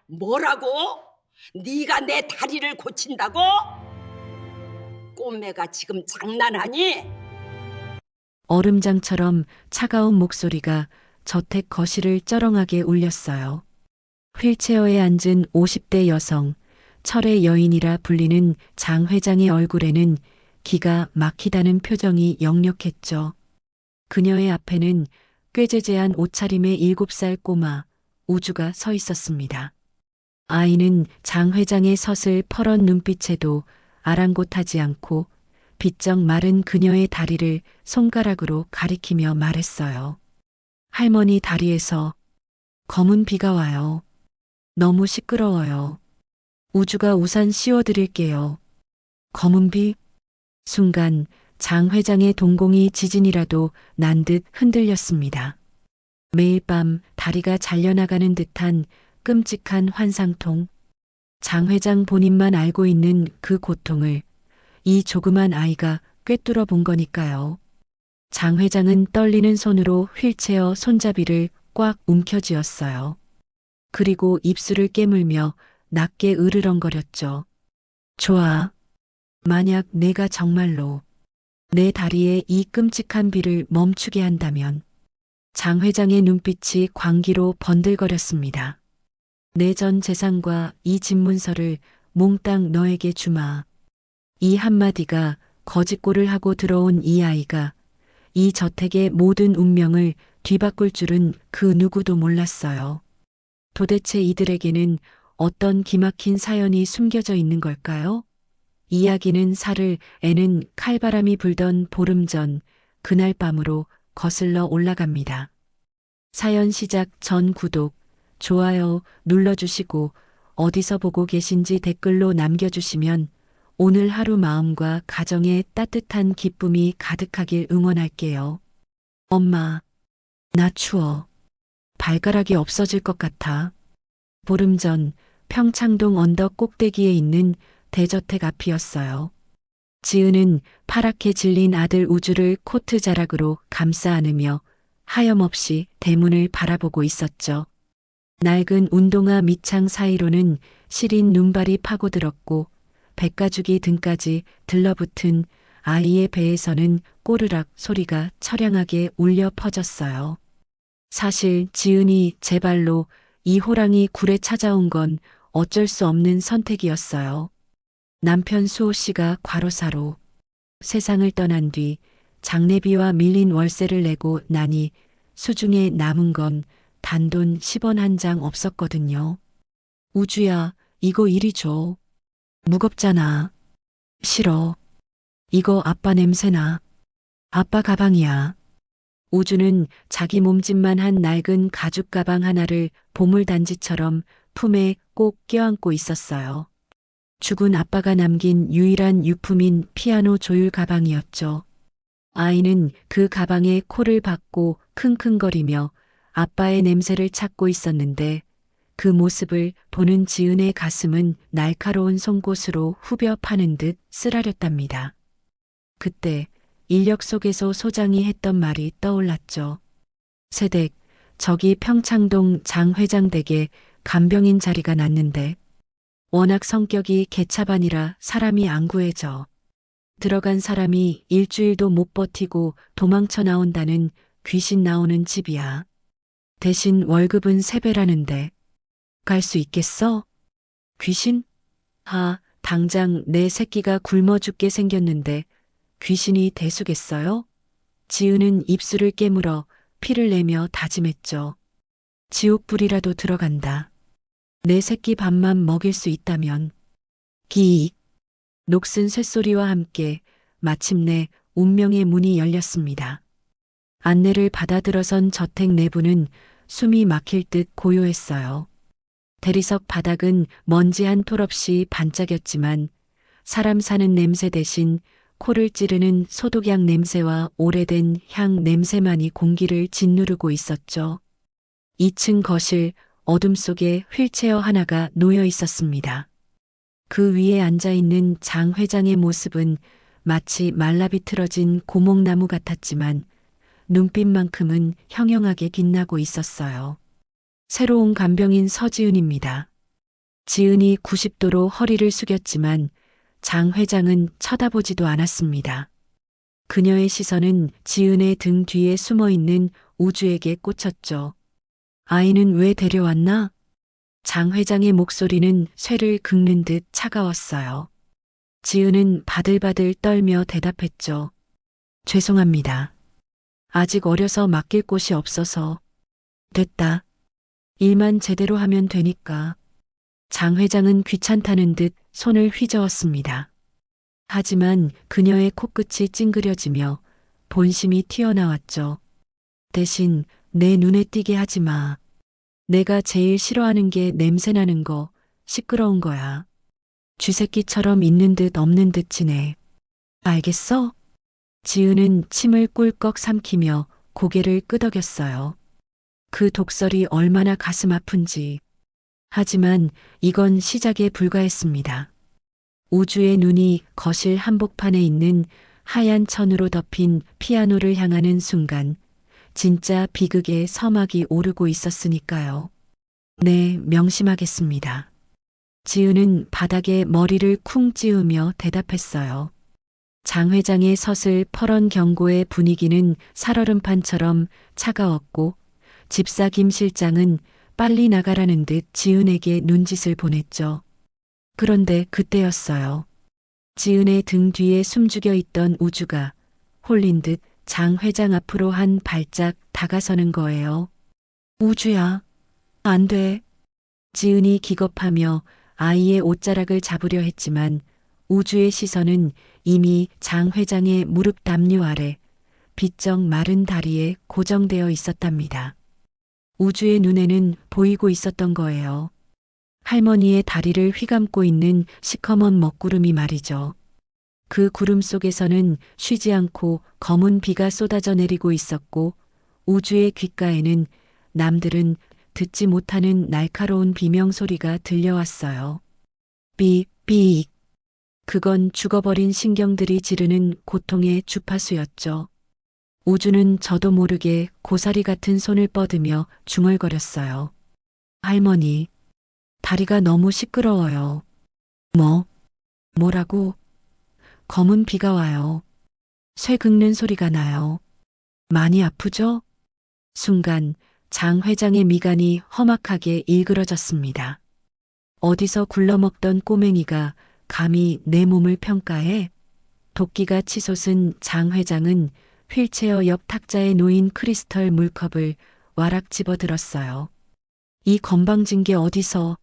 뭐라고? 네가 내 다리를 고친다고? 꼬매가 지금 장난하니? 얼음장처럼 차가운 목소리가 저택 거실을 쩌렁하게 울렸어요. 휠체어에 앉은 50대 여성, 철의 여인이라 불리는 장 회장의 얼굴에는 기가 막히다는 표정이 역력했죠. 그녀의 앞에는 꾀죄죄한 옷차림의 7살 꼬마, 우주가 서 있었습니다. 아이는 장 회장의 서슬 퍼런 눈빛에도 아랑곳하지 않고 비쩍 마른 그녀의 다리를 손가락으로 가리키며 말했어요. 할머니 다리에서 검은 비가 와요. 너무 시끄러워요. 우주가 우산 씌워드릴게요. 검은 비? 순간 장 회장의 동공이 지진이라도 난 듯 흔들렸습니다. 매일 밤 다리가 잘려나가는 듯한 끔찍한 환상통. 장 회장 본인만 알고 있는 그 고통을 이 조그만 아이가 꿰뚫어 본 거니까요. 장 회장은 떨리는 손으로 휠체어 손잡이를 꽉 움켜쥐었어요. 그리고 입술을 깨물며 낮게 으르렁거렸죠. 좋아. 만약 내가 정말로 내 다리에 이 끔찍한 비를 멈추게 한다면 장 회장의 눈빛이 광기로 번들거렸습니다. 내 전 재산과 이 집문서를 몽땅 너에게 주마. 이 한마디가 거짓골을 하고 들어온 이 아이가 이 저택의 모든 운명을 뒤바꿀 줄은 그 누구도 몰랐어요. 도대체 이들에게는 어떤 기막힌 사연이 숨겨져 있는 걸까요? 이야기는 살을 애는 칼바람이 불던 보름 전 그날 밤으로 거슬러 올라갑니다. 사연 시작 전 구독, 좋아요 눌러주시고 어디서 보고 계신지 댓글로 남겨주시면 오늘 하루 마음과 가정에 따뜻한 기쁨이 가득하길 응원할게요. 엄마, 나 추워. 발가락이 없어질 것 같아. 보름 전 평창동 언덕 꼭대기에 있는 대저택 앞이었어요. 지은은 파랗게 질린 아들 우주를 코트 자락으로 감싸 안으며 하염없이 대문을 바라보고 있었죠. 낡은 운동화 밑창 사이로는 시린 눈발이 파고들었고 백가죽이 등까지 들러붙은 아이의 배에서는 꼬르락 소리가 처량하게 울려 퍼졌어요. 사실 지은이 제 발로 이 호랑이 굴에 찾아온 건 어쩔 수 없는 선택이었어요. 남편 수호 씨가 과로사로 세상을 떠난 뒤 장례비와 밀린 월세를 내고 나니 수중에 남은 건 단돈 10원 한 장 없었거든요. 우주야, 이거 이리 줘. 무겁잖아. 싫어. 이거 아빠 냄새나. 아빠 가방이야. 우주는 자기 몸집만 한 낡은 가죽 가방 하나를 보물단지처럼 품에 꼭 껴안고 있었어요. 죽은 아빠가 남긴 유일한 유품인 피아노 조율 가방이었죠. 아이는 그 가방에 코를 박고 킁킁거리며 아빠의 냄새를 찾고 있었는데 그 모습을 보는 지은의 가슴은 날카로운 송곳으로 후벼 파는 듯 쓰라렸답니다. 그때 인력 속에서 소장이 했던 말이 떠올랐죠. 세댁, 저기 평창동 장 회장 댁에 간병인 자리가 났는데 워낙 성격이 개차반이라 사람이 안 구해져. 들어간 사람이 일주일도 못 버티고 도망쳐 나온다는 귀신 나오는 집이야. 대신 월급은 3배라는데 갈 수 있겠어? 귀신? 당장 내 새끼가 굶어 죽게 생겼는데 귀신이 대수겠어요? 지은은 입술을 깨물어 피를 내며 다짐했죠. 지옥불이라도 들어간다. 내 새끼 밥만 먹일 수 있다면. 기익. 녹슨 쇳소리와 함께 마침내 운명의 문이 열렸습니다. 안내를 받아들어선 저택 내부는 숨이 막힐 듯 고요했어요. 대리석 바닥은 먼지 한 톨 없이 반짝였지만 사람 사는 냄새 대신 코를 찌르는 소독약 냄새와 오래된 향 냄새만이 공기를 짓누르고 있었죠. 2층 거실 어둠 속에 휠체어 하나가 놓여 있었습니다. 그 위에 앉아있는 장 회장의 모습은 마치 말라비틀어진 고목나무 같았지만 눈빛만큼은 형형하게 빛나고 있었어요. 새로운 간병인 서지은입니다. 지은이 90도로 허리를 숙였지만 장 회장은 쳐다보지도 않았습니다. 그녀의 시선은 지은의 등 뒤에 숨어 있는 우주에게 꽂혔죠. 아이는 왜 데려왔나? 장 회장의 목소리는 쇠를 긁는 듯 차가웠어요. 지은은 바들바들 떨며 대답했죠. 죄송합니다. 아직 어려서 맡길 곳이 없어서. 됐다. 일만 제대로 하면 되니까. 장 회장은 귀찮다는 듯 손을 휘저었습니다. 하지만 그녀의 코끝이 찡그려지며 본심이 튀어나왔죠. 대신 내 눈에 띄게 하지 마. 내가 제일 싫어하는 게 냄새나는 거, 시끄러운 거야. 쥐새끼처럼 있는 듯 없는 듯 지내. 알겠어? 지은은 침을 꿀꺽 삼키며 고개를 끄덕였어요. 그 독설이 얼마나 가슴 아픈지. 하지만 이건 시작에 불과했습니다. 우주의 눈이 거실 한복판에 있는 하얀 천으로 덮인 피아노를 향하는 순간 진짜 비극의 서막이 오르고 있었으니까요. 네, 명심하겠습니다. 지은은 바닥에 머리를 쿵 찌우며 대답했어요. 장 회장의 서슬 퍼런 경고의 분위기는 살얼음판처럼 차가웠고 집사 김 실장은 빨리 나가라는 듯 지은에게 눈짓을 보냈죠. 그런데 그때였어요. 지은의 등 뒤에 숨죽여 있던 우주가 홀린 듯 장 회장 앞으로 한 발짝 다가서는 거예요. 우주야, 안 돼. 지은이 기겁하며 아이의 옷자락을 잡으려 했지만 우주의 시선은 이미 장 회장의 무릎 담요 아래 비쩍 마른 다리에 고정되어 있었답니다. 우주의 눈에는 보이고 있었던 거예요. 할머니의 다리를 휘감고 있는 시커먼 먹구름이 말이죠. 그 구름 속에서는 쉬지 않고 검은 비가 쏟아져 내리고 있었고 우주의 귓가에는 남들은 듣지 못하는 날카로운 비명소리가 들려왔어요. 삐, 삐. 그건 죽어버린 신경들이 지르는 고통의 주파수였죠. 우주는 저도 모르게 고사리 같은 손을 뻗으며 중얼거렸어요. 할머니, 다리가 너무 시끄러워요. 뭐라고? 검은 비가 와요. 쇠 긁는 소리가 나요. 많이 아프죠? 순간 장 회장의 미간이 험악하게 일그러졌습니다. 어디서 굴러먹던 꼬맹이가 감히 내 몸을 평가해? 도끼가 치솟은 장 회장은 휠체어 옆 탁자에 놓인 크리스털 물컵을 와락 집어들었어요. 이 건방진 게 어디서?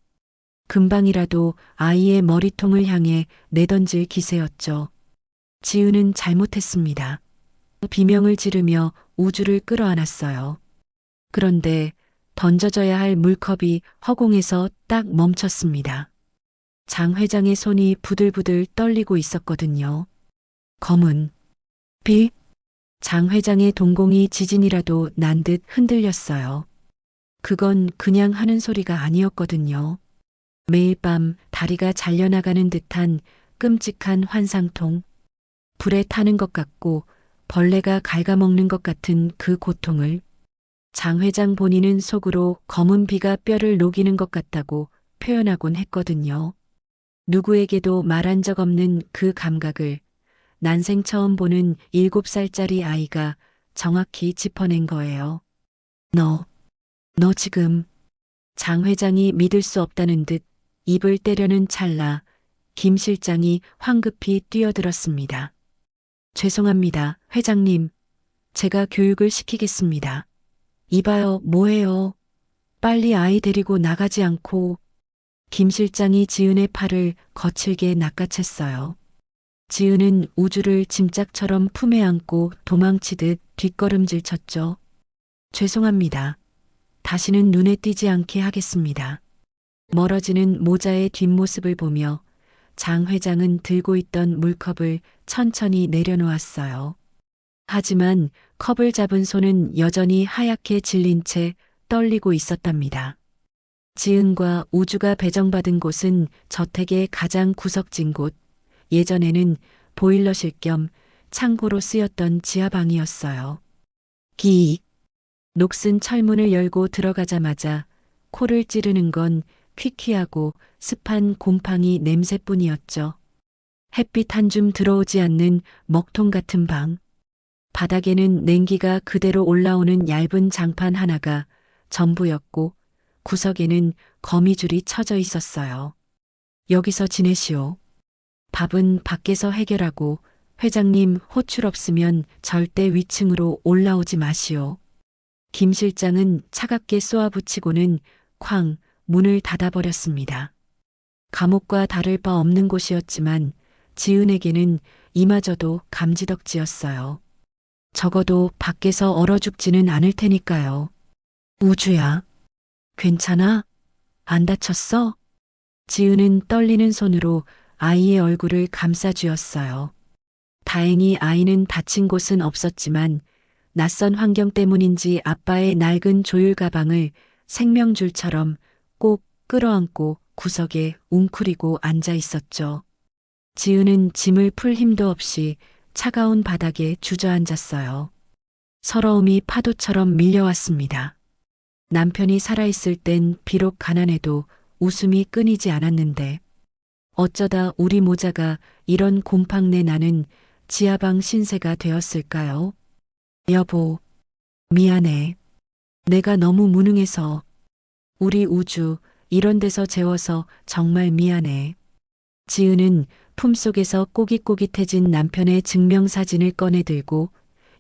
금방이라도 아이의 머리통을 향해 내던질 기세였죠. 지은은 잘못했습니다. 비명을 지르며 우주를 끌어안았어요. 그런데 던져져야 할 물컵이 허공에서 딱 멈췄습니다. 장 회장의 손이 부들부들 떨리고 있었거든요. 검은 비? 장 회장의 동공이 지진이라도 난 듯 흔들렸어요. 그건 그냥 하는 소리가 아니었거든요. 매일 밤 다리가 잘려나가는 듯한 끔찍한 환상통, 불에 타는 것 같고 벌레가 갉아먹는 것 같은 그 고통을 장 회장 본인은 속으로 검은 비가 뼈를 녹이는 것 같다고 표현하곤 했거든요. 누구에게도 말한 적 없는 그 감각을 난생 처음 보는 7살짜리 아이가 정확히 짚어낸 거예요. 너 지금 장 회장이 믿을 수 없다는 듯 입을 떼려는 찰나 김 실장이 황급히 뛰어들었습니다. 죄송합니다, 회장님. 제가 교육을 시키겠습니다. 이봐요, 뭐해요? 빨리 아이 데리고 나가지 않고. 김 실장이 지은의 팔을 거칠게 낚아챘어요. 지은은 우주를 짐짝처럼 품에 안고 도망치듯 뒷걸음질 쳤죠. 죄송합니다. 다시는 눈에 띄지 않게 하겠습니다. 멀어지는 모자의 뒷모습을 보며 장 회장은 들고 있던 물컵을 천천히 내려놓았어요. 하지만 컵을 잡은 손은 여전히 하얗게 질린 채 떨리고 있었답니다. 지은과 우주가 배정받은 곳은 저택의 가장 구석진 곳, 예전에는 보일러실 겸 창고로 쓰였던 지하방이었어요. 기익. 녹슨 철문을 열고 들어가자마자 코를 찌르는 건 퀴퀴하고 습한 곰팡이 냄새뿐이었죠. 햇빛 한 줌 들어오지 않는 먹통 같은 방. 바닥에는 냉기가 그대로 올라오는 얇은 장판 하나가 전부였고 구석에는 거미줄이 쳐져 있었어요. 여기서 지내시오. 밥은 밖에서 해결하고 회장님 호출 없으면 절대 위층으로 올라오지 마시오. 김 실장은 차갑게 쏘아붙이고는 쾅 문을 닫아버렸습니다. 감옥과 다를 바 없는 곳이었지만 지은에게는 이마저도 감지덕지였어요. 적어도 밖에서 얼어 죽지는 않을 테니까요. 우주야, 괜찮아? 안 다쳤어? 지은은 떨리는 손으로 아이의 얼굴을 감싸쥐었어요. 다행히 아이는 다친 곳은 없었지만 낯선 환경 때문인지 아빠의 낡은 조율 가방을 생명줄처럼 꼭 끌어안고 구석에 웅크리고 앉아 있었죠. 지은은 짐을 풀 힘도 없이 차가운 바닥에 주저앉았어요. 서러움이 파도처럼 밀려왔습니다. 남편이 살아있을 땐 비록 가난해도 웃음이 끊이지 않았는데 어쩌다 우리 모자가 이런 곰팡내 나는 지하방 신세가 되었을까요? 여보, 미안해. 내가 너무 무능해서. 우리 우주 이런 데서 재워서 정말 미안해. 지은은 품속에서 꼬깃꼬깃해진 남편의 증명사진을 꺼내들고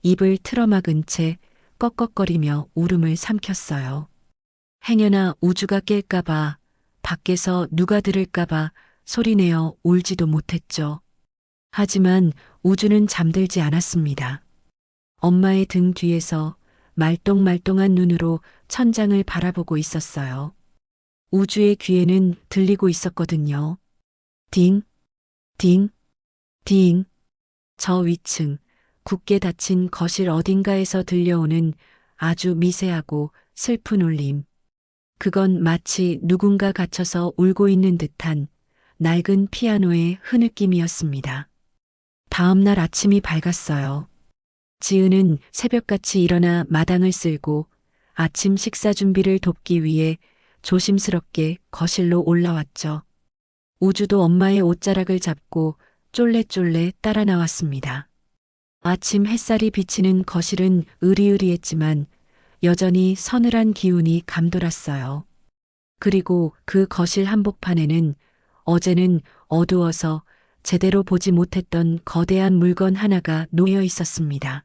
입을 틀어막은 채 꺽꺽거리며 울음을 삼켰어요. 행여나 우주가 깰까봐, 밖에서 누가 들을까봐 소리내어 울지도 못했죠. 하지만 우주는 잠들지 않았습니다. 엄마의 등 뒤에서 말똥말똥한 눈으로 천장을 바라보고 있었어요. 우주의 귀에는 들리고 있었거든요. 딩, 딩, 딩. 저 위층, 굳게 닫힌 거실 어딘가에서 들려오는 아주 미세하고 슬픈 울림. 그건 마치 누군가 갇혀서 울고 있는 듯한 낡은 피아노의 흐느낌이었습니다. 다음 날 아침이 밝았어요. 지은은 새벽같이 일어나 마당을 쓸고 아침 식사 준비를 돕기 위해 조심스럽게 거실로 올라왔죠. 우주도 엄마의 옷자락을 잡고 쫄래쫄래 따라 나왔습니다. 아침 햇살이 비치는 거실은 으리으리했지만 여전히 서늘한 기운이 감돌았어요. 그리고 그 거실 한복판에는 어제는 어두워서 제대로 보지 못했던 거대한 물건 하나가 놓여 있었습니다.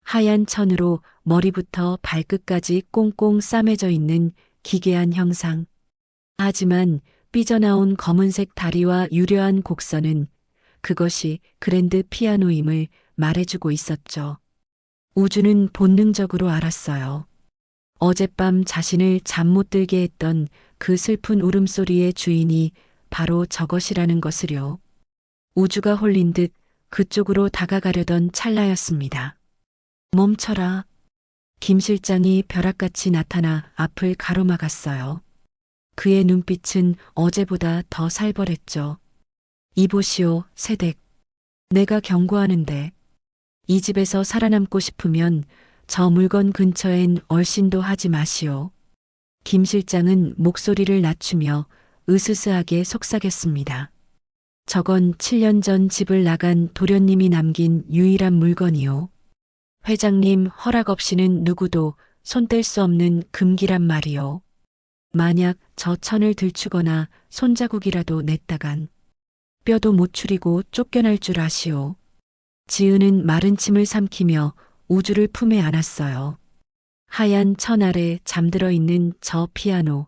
하얀 천으로 머리부터 발끝까지 꽁꽁 싸매져 있는 기괴한 형상. 하지만 삐져나온 검은색 다리와 유려한 곡선은 그것이 그랜드 피아노임을 말해주고 있었죠. 우주는 본능적으로 알았어요. 어젯밤 자신을 잠 못 들게 했던 그 슬픈 울음소리의 주인이 바로 저것이라는 것을요. 우주가 홀린 듯 그쪽으로 다가가려던 찰나였습니다. 멈춰라. 김 실장이 벼락같이 나타나 앞을 가로막았어요. 그의 눈빛은 어제보다 더 살벌했죠. 이보시오, 세댁. 내가 경고하는데 이 집에서 살아남고 싶으면 저 물건 근처엔 얼씬도 하지 마시오. 김 실장은 목소리를 낮추며 으스스하게 속삭였습니다. 저건 7년 전 집을 나간 도련님이 남긴 유일한 물건이요. 회장님 허락 없이는 누구도 손댈 수 없는 금기란 말이요. 만약 저 천을 들추거나 손자국이라도 냈다간 뼈도 못 추리고 쫓겨날 줄 아시오. 지은은 마른 침을 삼키며 우주를 품에 안았어요. 하얀 천 아래 잠들어 있는 저 피아노,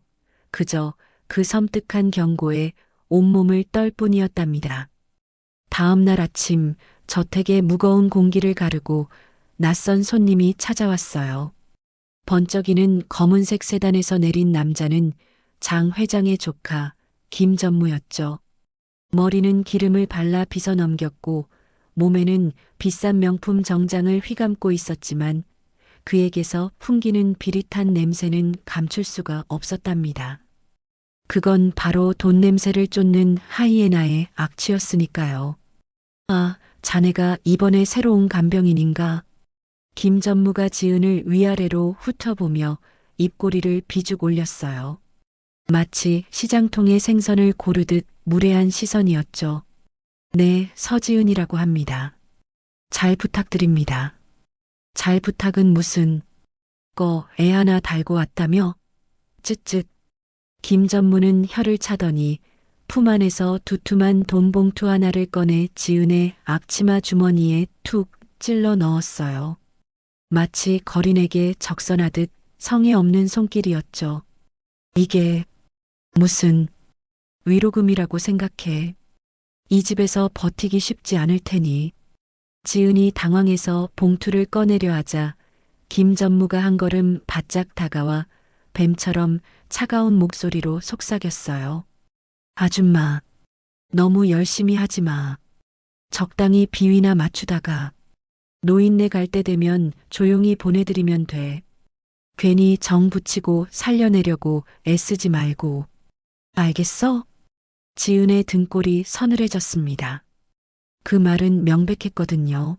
그저 그 섬뜩한 경고에 온몸을 떨 뿐이었답니다. 다음 날 아침 저택의 무거운 공기를 가르고 낯선 손님이 찾아왔어요. 번쩍이는 검은색 세단에서 내린 남자는 장 회장의 조카 김전무였죠. 머리는 기름을 발라 빗어 넘겼고 몸에는 비싼 명품 정장을 휘감고 있었지만 그에게서 풍기는 비릿한 냄새는 감출 수가 없었답니다. 그건 바로 돈 냄새를 쫓는 하이에나의 악취였으니까요. 아, 자네가 이번에 새로 온 간병인인가? 김 전무가 지은을 위아래로 훑어보며 입꼬리를 비죽 올렸어요. 마치 시장통에 생선을 고르듯 무례한 시선이었죠. 네, 서지은이라고 합니다. 잘 부탁드립니다. 잘 부탁은 무슨, 애 하나 달고 왔다며? 쯧쯧. 김 전무는 혀를 차더니 품 안에서 두툼한 돈봉투 하나를 꺼내 지은의 앞치마 주머니에 툭 찔러 넣었어요. 마치 거린에게 적선하듯 성의 없는 손길이었죠. 이게 무슨 위로금이라고 생각해. 이 집에서 버티기 쉽지 않을 테니. 지은이 당황해서 봉투를 꺼내려 하자 김 전무가 한 걸음 바짝 다가와 뱀처럼 차가운 목소리로 속삭였어요. 아줌마, 너무 열심히 하지 마. 적당히 비위나 맞추다가 노인네 갈 때 되면 조용히 보내드리면 돼. 괜히 정 붙이고 살려내려고 애쓰지 말고. 알겠어? 지은의 등골이 서늘해졌습니다. 그 말은 명백했거든요.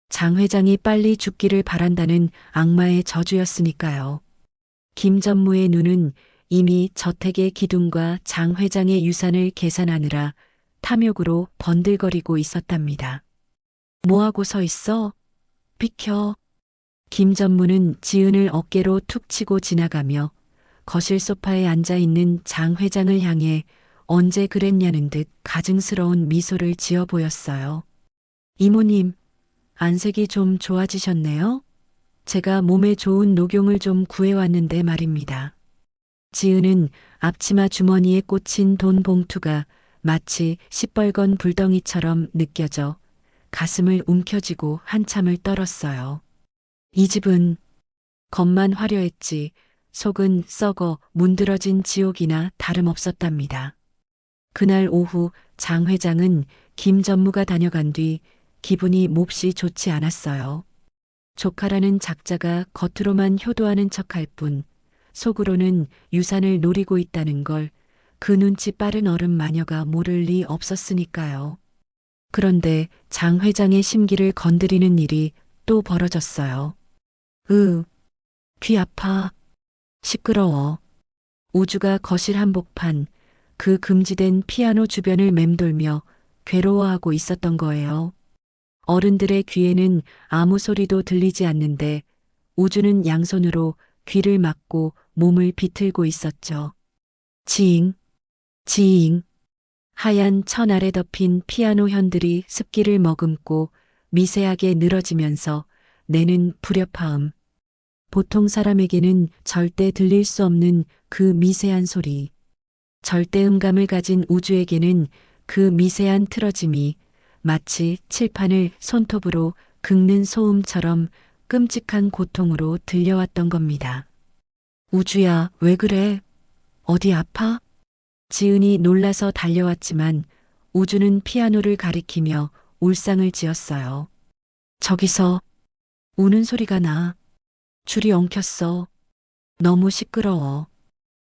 장 회장이 빨리 죽기를 바란다는 악마의 저주였으니까요. 김 전무의 눈은 이미 저택의 기둥과 장 회장의 유산을 계산하느라 탐욕으로 번들거리고 있었답니다. 뭐하고 서 있어? 비켜. 김 전무는 지은을 어깨로 툭 치고 지나가며 거실 소파에 앉아있는 장 회장을 향해 언제 그랬냐는 듯 가증스러운 미소를 지어 보였어요. 이모님, 안색이 좀 좋아지셨네요? 제가 몸에 좋은 녹용을 좀 구해왔는데 말입니다. 지은은 앞치마 주머니에 꽂힌 돈 봉투가 마치 시뻘건 불덩이처럼 느껴져 가슴을 움켜쥐고 한참을 떨었어요. 이 집은 겉만 화려했지 속은 썩어 문드러진 지옥이나 다름없었답니다. 그날 오후 장 회장은 김 전무가 다녀간 뒤 기분이 몹시 좋지 않았어요. 조카라는 작자가 겉으로만 효도하는 척할 뿐 속으로는 유산을 노리고 있다는 걸 그 눈치 빠른 어른 마녀가 모를 리 없었으니까요. 그런데 장 회장의 심기를 건드리는 일이 또 벌어졌어요. 귀 아파. 시끄러워. 우주가 거실 한복판, 그 금지된 피아노 주변을 맴돌며 괴로워하고 있었던 거예요. 어른들의 귀에는 아무 소리도 들리지 않는데 우주는 양손으로 귀를 막고 몸을 비틀고 있었죠. 지잉, 지잉. 하얀 천 아래 덮인 피아노 현들이 습기를 머금고 미세하게 늘어지면서 내는 불협화음. 보통 사람에게는 절대 들릴 수 없는 그 미세한 소리. 절대음감을 가진 우주에게는 그 미세한 틀어짐이 마치 칠판을 손톱으로 긁는 소음처럼 끔찍한 고통으로 들려왔던 겁니다. 우주야, 왜 그래? 어디 아파? 지은이 놀라서 달려왔지만 우주는 피아노를 가리키며 울상을 지었어요. 저기서 우는 소리가 나. 줄이 엉켰어. 너무 시끄러워.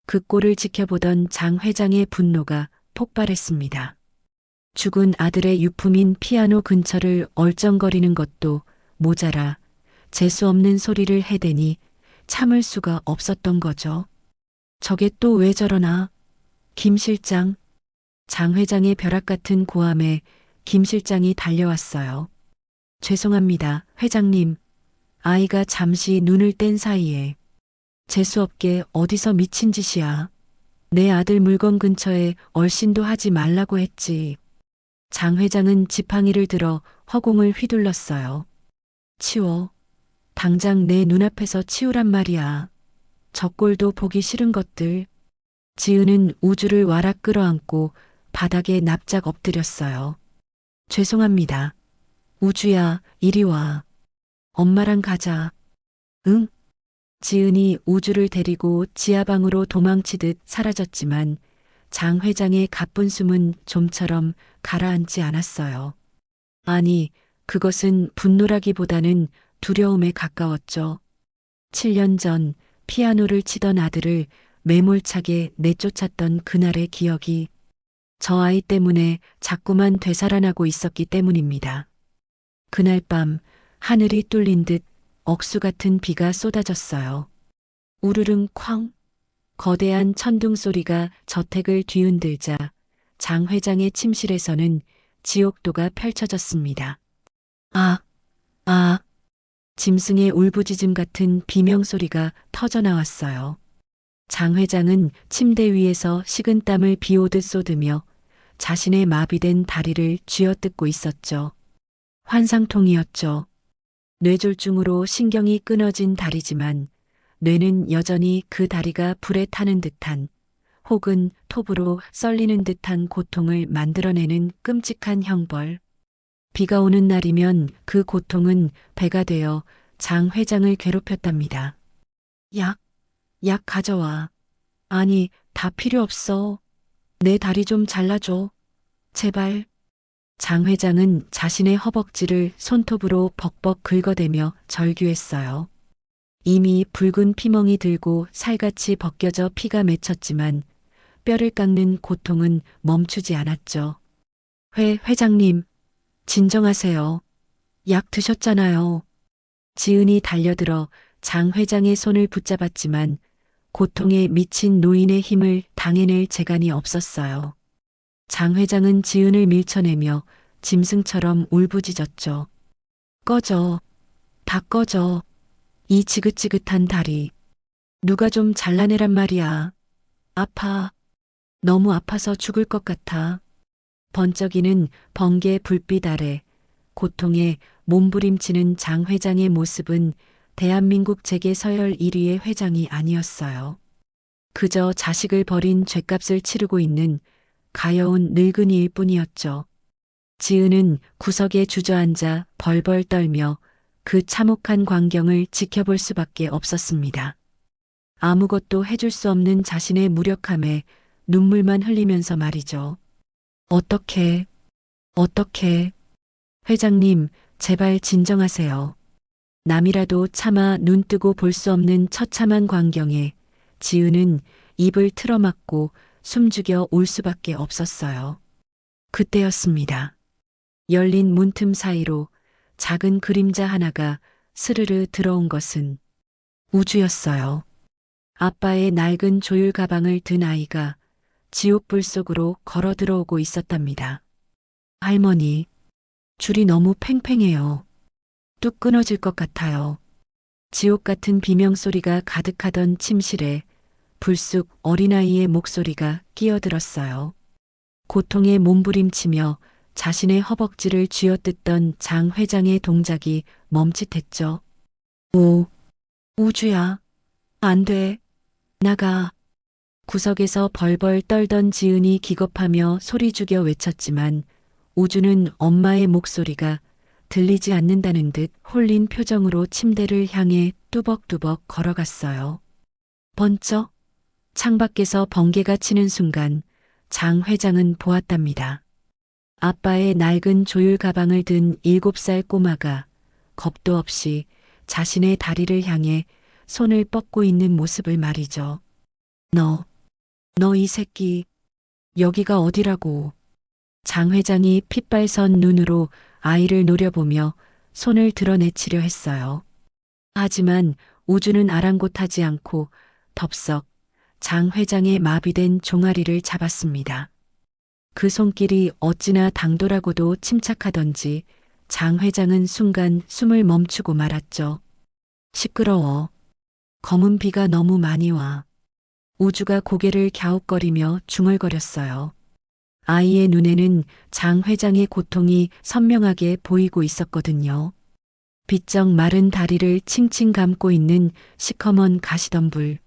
그 꼴을 지켜보던 장 회장의 분노가 폭발했습니다. 죽은 아들의 유품인 피아노 근처를 얼쩡거리는 것도 모자라 재수 없는 소리를 해대니 참을 수가 없었던 거죠. 저게 또 왜 저러나? 김 실장. 장 회장의 벼락 같은 고함에 김 실장이 달려왔어요. 죄송합니다, 회장님. 아이가 잠시 눈을 뗀 사이에. 재수없게 어디서 미친 짓이야. 내 아들 물건 근처에 얼씬도 하지 말라고 했지. 장 회장은 지팡이를 들어 허공을 휘둘렀어요. 치워. 당장 내 눈앞에서 치우란 말이야. 저 꼴도 보기 싫은 것들. 지은은 우주를 와락 끌어안고 바닥에 납작 엎드렸어요. 죄송합니다. 우주야, 이리 와. 엄마랑 가자. 응? 지은이 우주를 데리고 지하방으로 도망치듯 사라졌지만 장 회장의 가쁜 숨은 좀처럼 가라앉지 않았어요. 아니, 그것은 분노라기보다는 두려움에 가까웠죠. 7년 전 피아노를 치던 아들을 매몰차게 내쫓았던 그날의 기억이 저 아이 때문에 자꾸만 되살아나고 있었기 때문입니다. 그날 밤 하늘이 뚫린 듯 억수 같은 비가 쏟아졌어요. 우르릉 쾅. 거대한 천둥 소리가 저택을 뒤흔들자 장 회장의 침실에서는 지옥도가 펼쳐졌습니다. 아, 아, 짐승의 울부짖음 같은 비명소리가 터져나왔어요. 장 회장은 침대 위에서 식은땀을 비오듯 쏟으며 자신의 마비된 다리를 쥐어뜯고 있었죠. 환상통이었죠. 뇌졸중으로 신경이 끊어진 다리지만 뇌는 여전히 그 다리가 불에 타는 듯한 혹은 톱으로 썰리는 듯한 고통을 만들어내는 끔찍한 형벌. 비가 오는 날이면 그 고통은 배가 되어 장 회장을 괴롭혔답니다. 약 가져와. 아니, 다 필요 없어. 내 다리 좀 잘라줘. 제발. 장 회장은 자신의 허벅지를 손톱으로 벅벅 긁어대며 절규했어요. 이미 붉은 피멍이 들고 살같이 벗겨져 피가 맺혔지만 뼈를 깎는 고통은 멈추지 않았죠. 회장님, 진정하세요. 약 드셨잖아요. 지은이 달려들어 장 회장의 손을 붙잡았지만 고통에 미친 노인의 힘을 당해낼 재간이 없었어요. 장 회장은 지은을 밀쳐내며 짐승처럼 울부짖었죠. 꺼져. 다 꺼져. 이 지긋지긋한 다리. 누가 좀 잘라내란 말이야. 아파. 너무 아파서 죽을 것 같아. 번쩍이는 번개 불빛 아래 고통에 몸부림치는 장 회장의 모습은 대한민국 재계 서열 1위의 회장이 아니었어요. 그저 자식을 버린 죗값을 치르고 있는 가여운 늙은이일 뿐이었죠. 지은은 구석에 주저앉아 벌벌 떨며 그 참혹한 광경을 지켜볼 수밖에 없었습니다. 아무것도 해줄 수 없는 자신의 무력함에 눈물만 흘리면서 말이죠. 어떻게, 회장님, 제발 진정하세요. 남이라도 차마 눈뜨고 볼 수 없는 처참한 광경에 지은은 입을 틀어막고 숨죽여 울 수밖에 없었어요. 그때였습니다. 열린 문틈 사이로 작은 그림자 하나가 스르르 들어온 것은 우주였어요. 아빠의 낡은 조율 가방을 든 아이가 지옥불 속으로 걸어 들어오고 있었답니다. 할머니, 줄이 너무 팽팽해요. 뚝 끊어질 것 같아요. 지옥 같은 비명소리가 가득하던 침실에 불쑥 어린아이의 목소리가 끼어들었어요. 고통에 몸부림치며 자신의 허벅지를 쥐어뜯던 장 회장의 동작이 멈칫했죠. 우주야. 안 돼. 나가. 구석에서 벌벌 떨던 지은이 기겁하며 소리 죽여 외쳤지만 우주는 엄마의 목소리가 들리지 않는다는 듯 홀린 표정으로 침대를 향해 뚜벅뚜벅 걸어갔어요. 번쩍 창밖에서 번개가 치는 순간 장 회장은 보았답니다. 아빠의 낡은 조율 가방을 든 7살 꼬마가 겁도 없이 자신의 다리를 향해 손을 뻗고 있는 모습을 말이죠. 너 이 새끼, 여기가 어디라고. 장 회장이 핏발선 눈으로 아이를 노려보며 손을 드러내치려 했어요. 하지만 우주는 아랑곳하지 않고 덥석 장 회장의 마비된 종아리를 잡았습니다. 그 손길이 어찌나 당돌하고도 침착하던지 장 회장은 순간 숨을 멈추고 말았죠. 시끄러워. 검은 비가 너무 많이 와. 우주가 고개를 갸웃거리며 중얼거렸어요. 아이의 눈에는 장 회장의 고통이 선명하게 보이고 있었거든요. 비쩍 마른 다리를 칭칭 감고 있는 시커먼 가시덤불.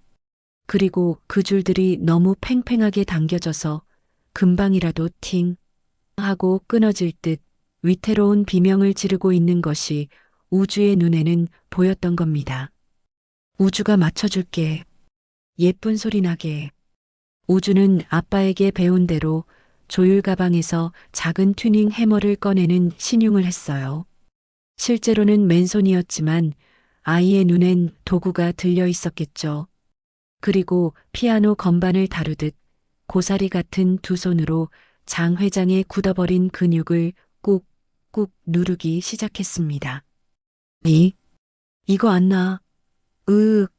그리고 그 줄들이 너무 팽팽하게 당겨져서 금방이라도 팅 하고 끊어질 듯 위태로운 비명을 지르고 있는 것이 우주의 눈에는 보였던 겁니다. 우주가 맞춰줄게. 예쁜 소리 나게. 우주는 아빠에게 배운 대로 조율 가방에서 작은 튜닝 해머를 꺼내는 신용을 했어요. 실제로는 맨손이었지만 아이의 눈엔 도구가 들려 있었겠죠. 그리고 피아노 건반을 다루듯 고사리 같은 두 손으로 장 회장의 굳어버린 근육을 꾹꾹 누르기 시작했습니다. 이거 안 나. 으윽.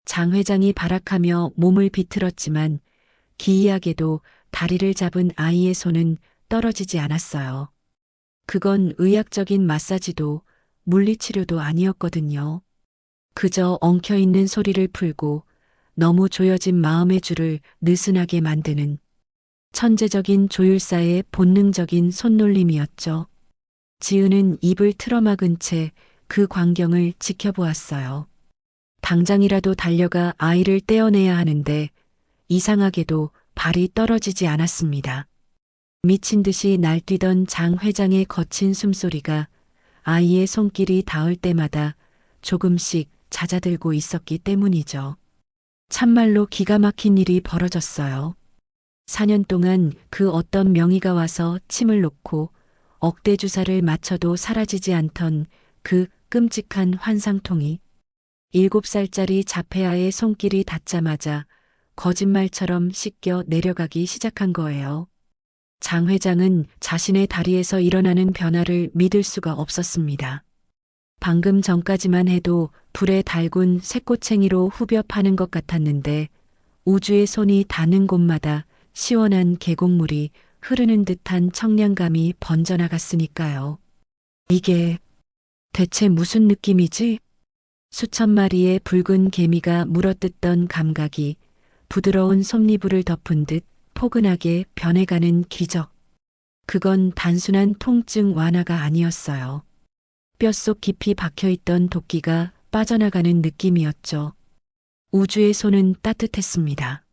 장 회장이 발악하며 몸을 비틀었지만 기이하게도 다리를 잡은 아이의 손은 떨어지지 않았어요. 그건 의학적인 마사지도 물리치료도 아니었거든요. 그저 엉켜있는 소리를 풀고 너무 조여진 마음의 줄을 느슨하게 만드는 천재적인 조율사의 본능적인 손놀림이었죠. 지은은 입을 틀어막은 채 그 광경을 지켜보았어요. 당장이라도 달려가 아이를 떼어내야 하는데 이상하게도 발이 떨어지지 않았습니다. 미친 듯이 날뛰던 장 회장의 거친 숨소리가 아이의 손길이 닿을 때마다 조금씩 잦아들고 있었기 때문이죠. 참말로 기가 막힌 일이 벌어졌어요. 4년 동안 그 어떤 명의가 와서 침을 놓고 억대 주사를 맞춰도 사라지지 않던 그 끔찍한 환상통이 7살짜리 자폐아의 손길이 닿자마자 거짓말처럼 씻겨 내려가기 시작한 거예요. 장 회장은 자신의 다리에서 일어나는 변화를 믿을 수가 없었습니다. 방금 전까지만 해도 불에 달군 쇠꼬챙이로 후벼 파는 것 같았는데 우주의 손이 닿는 곳마다 시원한 계곡물이 흐르는 듯한 청량감이 번져나갔으니까요. 이게 대체 무슨 느낌이지? 수천 마리의 붉은 개미가 물어뜯던 감각이 부드러운 솜니부를 덮은 듯 포근하게 변해가는 기적. 그건 단순한 통증 완화가 아니었어요. 뼛속 깊이 박혀있던 도끼가 빠져나가는 느낌이었죠. 우주의 손은 따뜻했습니다.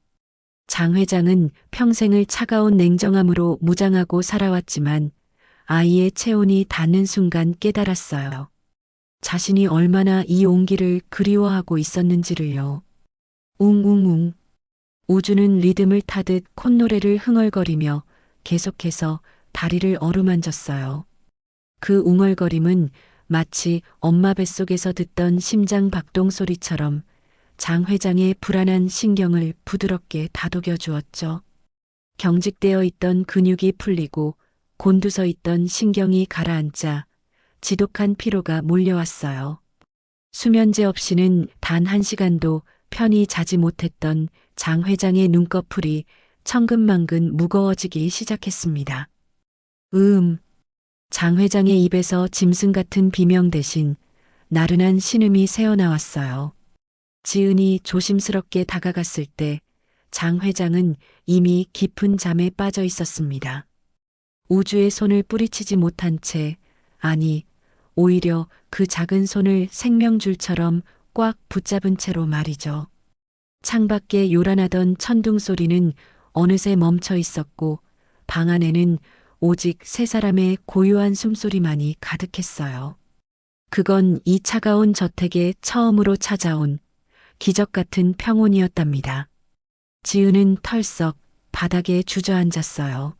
장 회장은 평생을 차가운 냉정함으로 무장하고 살아왔지만 아이의 체온이 닿는 순간 깨달았어요. 자신이 얼마나 이 온기를 그리워하고 있었는지를요. 웅웅웅. 우주는 리듬을 타듯 콧노래를 흥얼거리며 계속해서 다리를 어루만졌어요. 그 웅얼거림은 마치 엄마 뱃속에서 듣던 심장 박동 소리처럼 장 회장의 불안한 신경을 부드럽게 다독여 주었죠. 경직되어 있던 근육이 풀리고 곤두서 있던 신경이 가라앉자 지독한 피로가 몰려왔어요. 수면제 없이는 단 1시간도 편히 자지 못했던 장 회장의 눈꺼풀이 천근만근 무거워지기 시작했습니다. 장 회장의 입에서 짐승 같은 비명 대신 나른한 신음이 새어나왔어요. 지은이 조심스럽게 다가갔을 때 장 회장은 이미 깊은 잠에 빠져 있었습니다. 우주의 손을 뿌리치지 못한 채, 아니, 오히려 그 작은 손을 생명줄처럼 꽉 붙잡은 채로 말이죠. 창밖에 요란하던 천둥 소리는 어느새 멈춰 있었고 방 안에는 오직 3사람의 고요한 숨소리만이 가득했어요. 그건 이 차가운 저택에 처음으로 찾아온 기적 같은 평온이었답니다. 지은은 털썩 바닥에 주저앉았어요.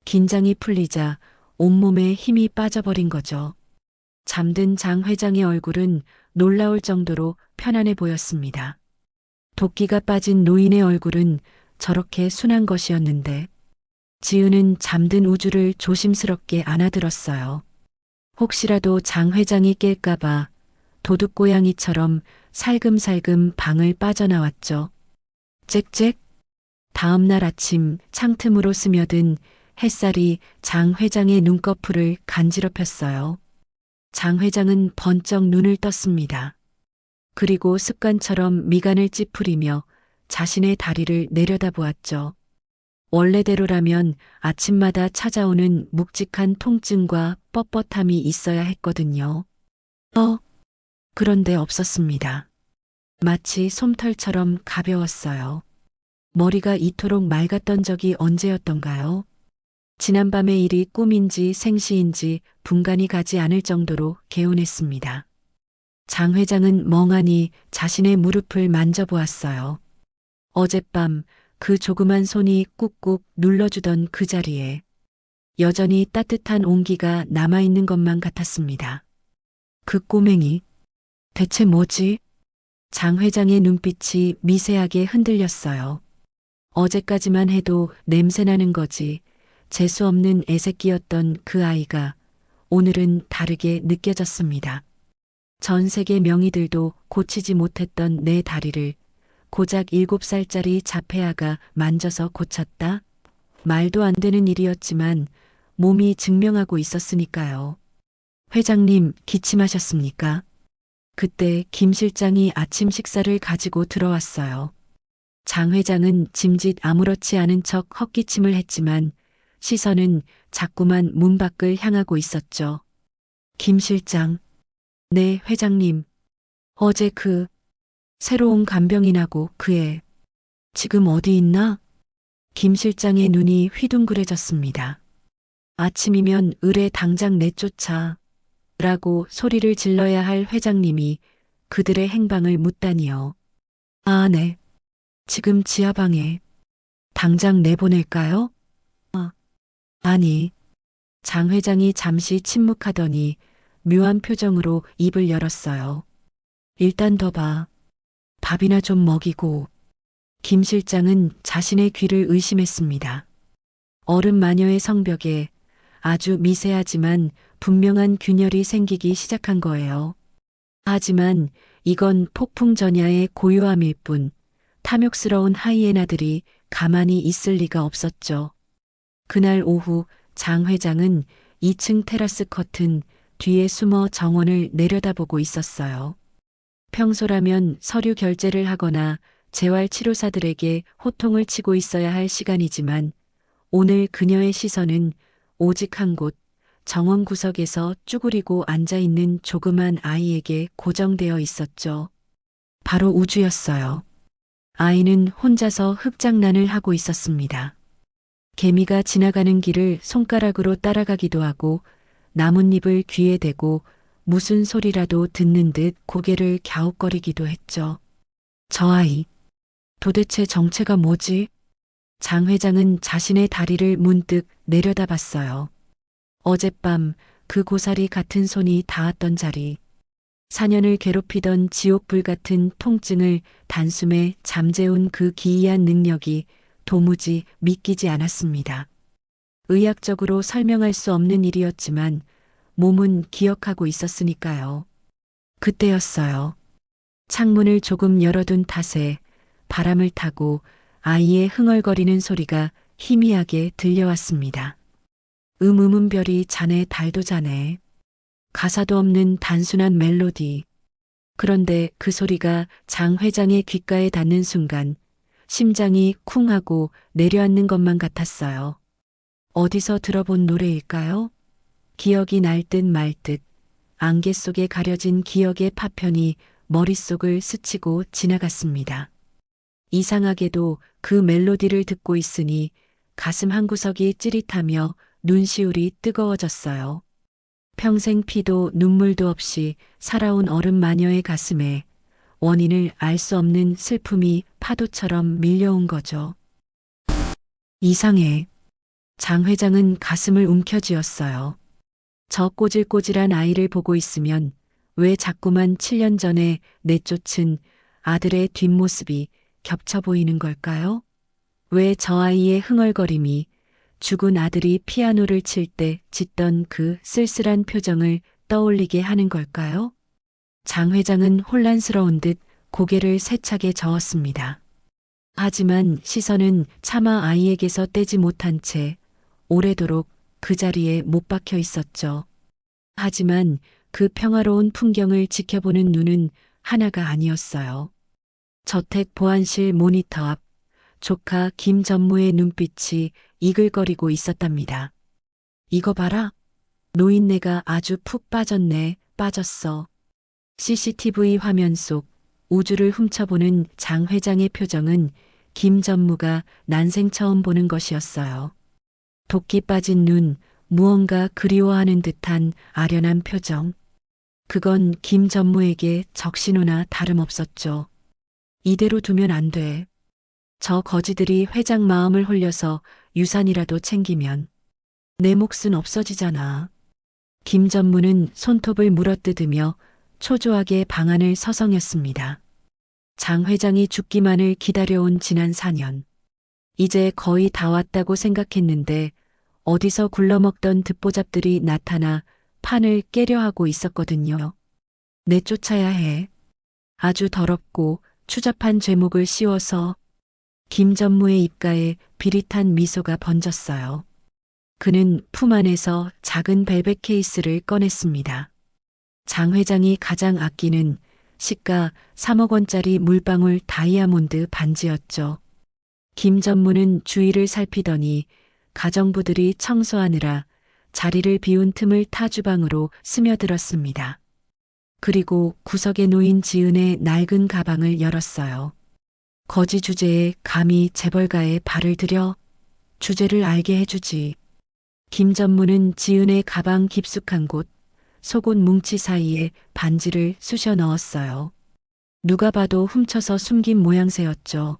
긴장이 풀리자 온몸에 힘이 빠져버린 거죠. 잠든 장 회장의 얼굴은 놀라울 정도로 편안해 보였습니다. 도끼가 빠진 노인의 얼굴은 저렇게 순한 것이었는데 지은은 잠든 우주를 조심스럽게 안아들었어요. 혹시라도 장 회장이 깰까봐 도둑고양이처럼 살금살금 방을 빠져나왔죠. 짹짹. 다음 날 아침 창틈으로 스며든 햇살이 장 회장의 눈꺼풀을 간지럽혔어요. 장 회장은 번쩍 눈을 떴습니다. 그리고 습관처럼 미간을 찌푸리며 자신의 다리를 내려다보았죠. 원래대로라면 아침마다 찾아오는 묵직한 통증과 뻣뻣함이 있어야 했거든요. 그런데 없었습니다. 마치 솜털처럼 가벼웠어요. 머리가 이토록 맑았던 적이 언제였던가요? 지난밤의 일이 꿈인지 생시인지 분간이 가지 않을 정도로 개운했습니다. 장 회장은 멍하니 자신의 무릎을 만져보았어요. 어젯밤 그 조그만 손이 꾹꾹 눌러주던 그 자리에 여전히 따뜻한 온기가 남아있는 것만 같았습니다. 그 꼬맹이 대체 뭐지? 장 회장의 눈빛이 미세하게 흔들렸어요. 어제까지만 해도 냄새나는 거지 재수없는 애새끼였던 그 아이가 오늘은 다르게 느껴졌습니다. 전 세계 명의들도 고치지 못했던 내 다리를 고작 7살짜리 자폐아가 만져서 고쳤다? 말도 안 되는 일이었지만 몸이 증명하고 있었으니까요. 회장님, 기침하셨습니까? 그때 김 실장이 아침 식사를 가지고 들어왔어요. 장 회장은 짐짓 아무렇지 않은 척 헛기침을 했지만 시선은 자꾸만 문 밖을 향하고 있었죠. 김 실장. 네, 회장님. 어제 새로운 간병인하고 그 애, 지금 어디 있나? 김 실장의 눈이 휘둥그레졌습니다. 아침이면 을에 당장 내쫓아 라고 소리를 질러야 할 회장님이 그들의 행방을 묻다니요. 아, 네. 지금 지하방에. 당장 내보낼까요? 아니. 장 회장이 잠시 침묵하더니 묘한 표정으로 입을 열었어요. 일단 더 봐. 밥이나 좀 먹이고. 김 실장은 자신의 귀를 의심했습니다. 어른 마녀의 성벽에 아주 미세하지만 분명한 균열이 생기기 시작한 거예요. 하지만 이건 폭풍 전야의 고요함일 뿐 탐욕스러운 하이에나들이 가만히 있을 리가 없었죠. 그날 오후 장 회장은 2층 테라스 커튼 뒤에 숨어 정원을 내려다보고 있었어요. 평소라면 서류 결제를 하거나 재활치료사들에게 호통을 치고 있어야 할 시간이지만 오늘 그녀의 시선은 오직 한 곳, 정원 구석에서 쭈그리고 앉아있는 조그만 아이에게 고정되어 있었죠. 바로 우주였어요. 아이는 혼자서 흙장난을 하고 있었습니다. 개미가 지나가는 길을 손가락으로 따라가기도 하고 나뭇잎을 귀에 대고 무슨 소리라도 듣는 듯 고개를 갸웃거리기도 했죠. 저 아이, 도대체 정체가 뭐지? 장 회장은 자신의 다리를 문득 내려다봤어요. 어젯밤 그 고사리 같은 손이 닿았던 자리, 4년을 괴롭히던 지옥불 같은 통증을 단숨에 잠재운 그 기이한 능력이 도무지 믿기지 않았습니다. 의학적으로 설명할 수 없는 일이었지만 몸은 기억하고 있었으니까요. 그때였어요. 창문을 조금 열어둔 탓에 바람을 타고 아이의 흥얼거리는 소리가 희미하게 들려왔습니다. 별이 자네 달도 자네. 가사도 없는 단순한 멜로디. 그런데 그 소리가 장 회장의 귓가에 닿는 순간 심장이 쿵 하고 내려앉는 것만 같았어요. 어디서 들어본 노래일까요? 기억이 날 듯 말 듯 안개 속에 가려진 기억의 파편이 머릿속을 스치고 지나갔습니다. 이상하게도 그 멜로디를 듣고 있으니 가슴 한구석이 찌릿하며 눈시울이 뜨거워졌어요. 평생 피도 눈물도 없이 살아온 어른 마녀의 가슴에 원인을 알 수 없는 슬픔이 파도처럼 밀려온 거죠. 이상해. 장 회장은 가슴을 움켜쥐었어요. 저 꼬질꼬질한 아이를 보고 있으면 왜 자꾸만 7년 전에 내쫓은 아들의 뒷모습이 겹쳐 보이는 걸까요? 왜 저 아이의 흥얼거림이 죽은 아들이 피아노를 칠 때 짓던 그 쓸쓸한 표정을 떠올리게 하는 걸까요? 장 회장은 혼란스러운 듯 고개를 세차게 저었습니다. 하지만 시선은 차마 아이에게서 떼지 못한 채 오래도록 그 자리에 못 박혀 있었죠. 하지만 그 평화로운 풍경을 지켜보는 눈은 하나가 아니었어요. 저택 보안실 모니터 앞 조카 김 전무의 눈빛이 이글거리고 있었답니다. 이거 봐라. 노인네가 아주 푹 빠졌네, 빠졌어. CCTV 화면 속 우주를 훔쳐보는 장 회장의 표정은 김 전무가 난생 처음 보는 것이었어요. 도끼 빠진 눈, 무언가 그리워하는 듯한 아련한 표정. 그건 김 전무에게 적신호나 다름없었죠. 이대로 두면 안 돼. 저 거지들이 회장 마음을 홀려서 유산이라도 챙기면 내 몫은 없어지잖아. 김 전무는 손톱을 물어뜯으며 초조하게 방안을 서성였습니다. 장 회장이 죽기만을 기다려온 지난 4년. 이제 거의 다 왔다고 생각했는데 어디서 굴러먹던 듣보잡들이 나타나 판을 깨려 하고 있었거든요. 내쫓아야 해. 아주 더럽고 추잡한 죄목을 씌워서 김 전무의 입가에 비릿한 미소가 번졌어요. 그는 품 안에서 작은 벨벳 케이스를 꺼냈습니다. 장 회장이 가장 아끼는 시가 3억 원짜리 물방울 다이아몬드 반지였죠. 김 전무는 주위를 살피더니 가정부들이 청소하느라 자리를 비운 틈을 타 주방으로 스며들었습니다. 그리고 구석에 놓인 지은의 낡은 가방을 열었어요. 거지 주제에 감히 재벌가에 발을 들여 주제를 알게 해주지. 김 전무는 지은의 가방 깊숙한 곳, 속옷 뭉치 사이에 반지를 쑤셔 넣었어요. 누가 봐도 훔쳐서 숨긴 모양새였죠.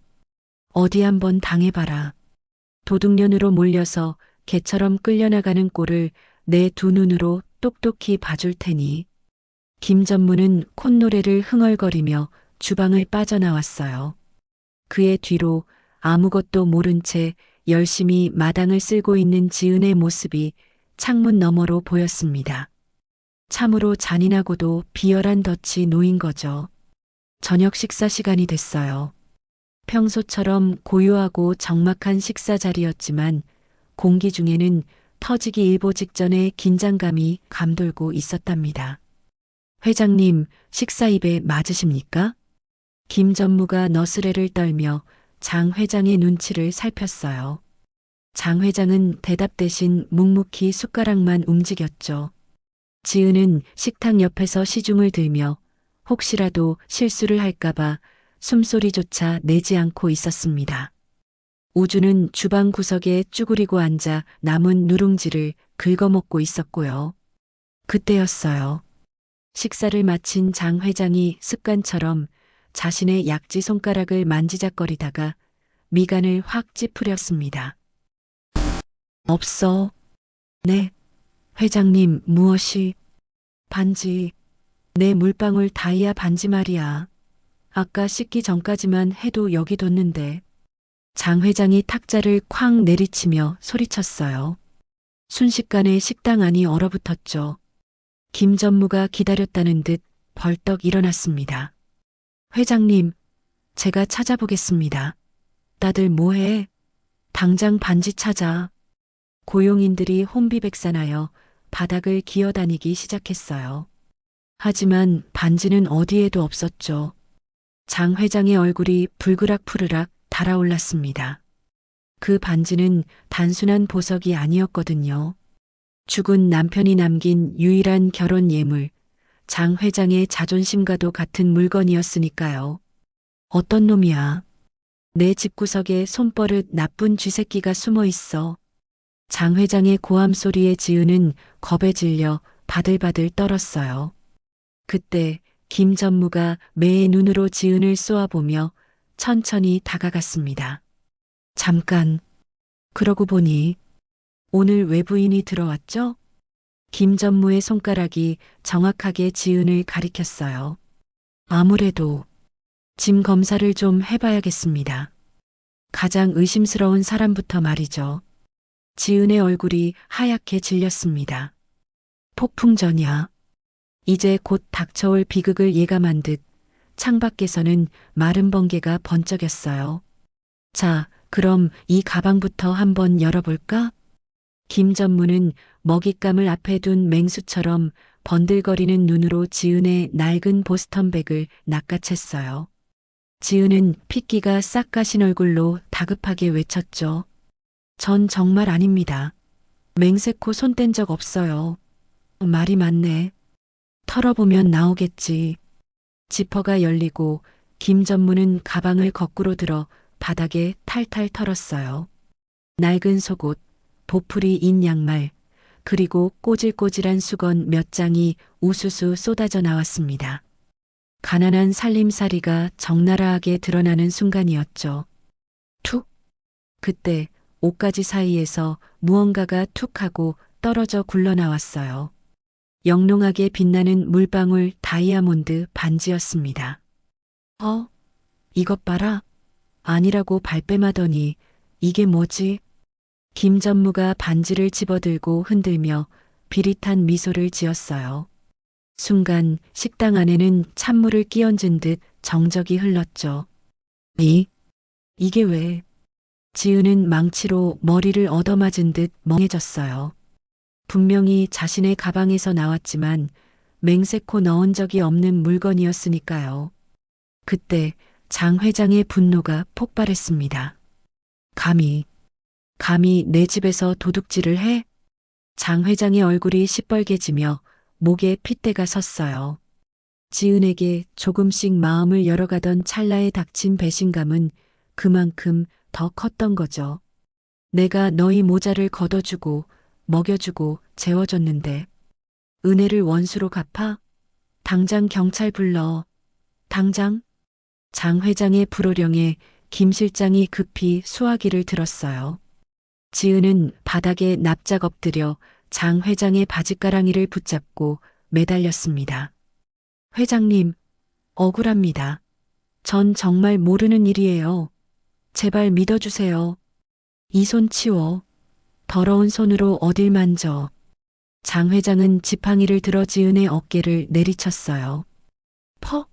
어디 한번 당해봐라. 도둑년으로 몰려서 개처럼 끌려나가는 꼴을 내 두 눈으로 똑똑히 봐줄 테니. 김 전무는 콧노래를 흥얼거리며 주방을 빠져나왔어요. 그의 뒤로 아무것도 모른 채 열심히 마당을 쓸고 있는 지은의 모습이 창문 너머로 보였습니다. 참으로 잔인하고도 비열한 덫이 놓인 거죠. 저녁 식사 시간이 됐어요. 평소처럼 고요하고 적막한 식사 자리였지만 공기 중에는 터지기 일보 직전의 긴장감이 감돌고 있었답니다. 회장님, 식사 입에 맞으십니까? 김 전무가 너스레를 떨며 장 회장의 눈치를 살폈어요. 장 회장은 대답 대신 묵묵히 숟가락만 움직였죠. 지은은 식탁 옆에서 시중을 들며 혹시라도 실수를 할까봐 숨소리조차 내지 않고 있었습니다. 우주는 주방 구석에 쭈그리고 앉아 남은 누룽지를 긁어먹고 있었고요. 그때였어요. 식사를 마친 장 회장이 습관처럼 자신의 약지 손가락을 만지작거리다가 미간을 확 찌푸렸습니다. 없어. 네. 회장님, 무엇이? 반지. 내 물방울 다이아 반지 말이야. 아까 씻기 전까지만 해도 여기 뒀는데. 장 회장이 탁자를 쾅 내리치며 소리쳤어요. 순식간에 식당 안이 얼어붙었죠. 김 전무가 기다렸다는 듯 벌떡 일어났습니다. 회장님, 제가 찾아보겠습니다. 다들 뭐해? 당장 반지 찾아. 고용인들이 혼비백산하여 바닥을 기어다니기 시작했어요. 하지만 반지는 어디에도 없었죠. 장 회장의 얼굴이 불그락푸르락 달아올랐습니다. 그 반지는 단순한 보석이 아니었거든요. 죽은 남편이 남긴 유일한 결혼 예물, 장 회장의 자존심과도 같은 물건이었으니까요. 어떤 놈이야? 내 집구석에 손버릇 나쁜 쥐새끼가 숨어 있어. 장 회장의 고함 소리에 지은은 겁에 질려 바들바들 떨었어요. 그때 김 전무가 매의 눈으로 지은을 쏘아보며 천천히 다가갔습니다. 잠깐. 그러고 보니 오늘 외부인이 들어왔죠? 김 전무의 손가락이 정확하게 지은을 가리켰어요. 아무래도 짐 검사를 좀 해봐야겠습니다. 가장 의심스러운 사람부터 말이죠. 지은의 얼굴이 하얗게 질렸습니다. 폭풍전야. 이제 곧 닥쳐올 비극을 예감한 듯 창밖에서는 마른 번개가 번쩍였어요. 자, 그럼 이 가방부터 한번 열어볼까? 김 전무는 먹잇감을 앞에 둔 맹수처럼 번들거리는 눈으로 지은의 낡은 보스턴백을 낚아챘어요. 지은은 핏기가 싹 가신 얼굴로 다급하게 외쳤죠. 전 정말 아닙니다. 맹세코 손 뗀 적 없어요. 말이 많네. 털어보면 나오겠지. 지퍼가 열리고 김 전무는 가방을 거꾸로 들어 바닥에 탈탈 털었어요. 낡은 속옷, 보풀이 인 양말, 그리고 꼬질꼬질한 수건 몇 장이 우수수 쏟아져 나왔습니다. 가난한 살림살이가 적나라하게 드러나는 순간이었죠. 툭! 그때 옷가지 사이에서 무언가가 툭 하고 떨어져 굴러나왔어요. 영롱하게 빛나는 물방울 다이아몬드 반지였습니다. 이것 봐라. 아니라고 발뺌하더니 이게 뭐지? 김 전무가 반지를 집어들고 흔들며 비릿한 미소를 지었어요. 순간 식당 안에는 찬물을 끼얹은 듯 정적이 흘렀죠. 이게 왜? 지은은 망치로 머리를 얻어맞은 듯 멍해졌어요. 분명히 자신의 가방에서 나왔지만 맹세코 넣은 적이 없는 물건이었으니까요. 그때 장 회장의 분노가 폭발했습니다. 감히 내 집에서 도둑질을 해? 장 회장의 얼굴이 시뻘개지며 목에 핏대가 섰어요. 지은에게 조금씩 마음을 열어가던 찰나에 닥친 배신감은 그만큼 더 컸던 거죠. 내가 너희 모자를 걷어주고 먹여주고 재워줬는데 은혜를 원수로 갚아? 당장 경찰 불러. 당장? 장 회장의 불호령에 김 실장이 급히 수화기를 들었어요. 지은은 바닥에 납작 엎드려 장 회장의 바짓가랑이를 붙잡고 매달렸습니다. 회장님, 억울합니다. 전 정말 모르는 일이에요. 제발 믿어주세요. 이 손 치워. 더러운 손으로 어딜 만져. 장 회장은 지팡이를 들어 지은의 어깨를 내리쳤어요. 퍽!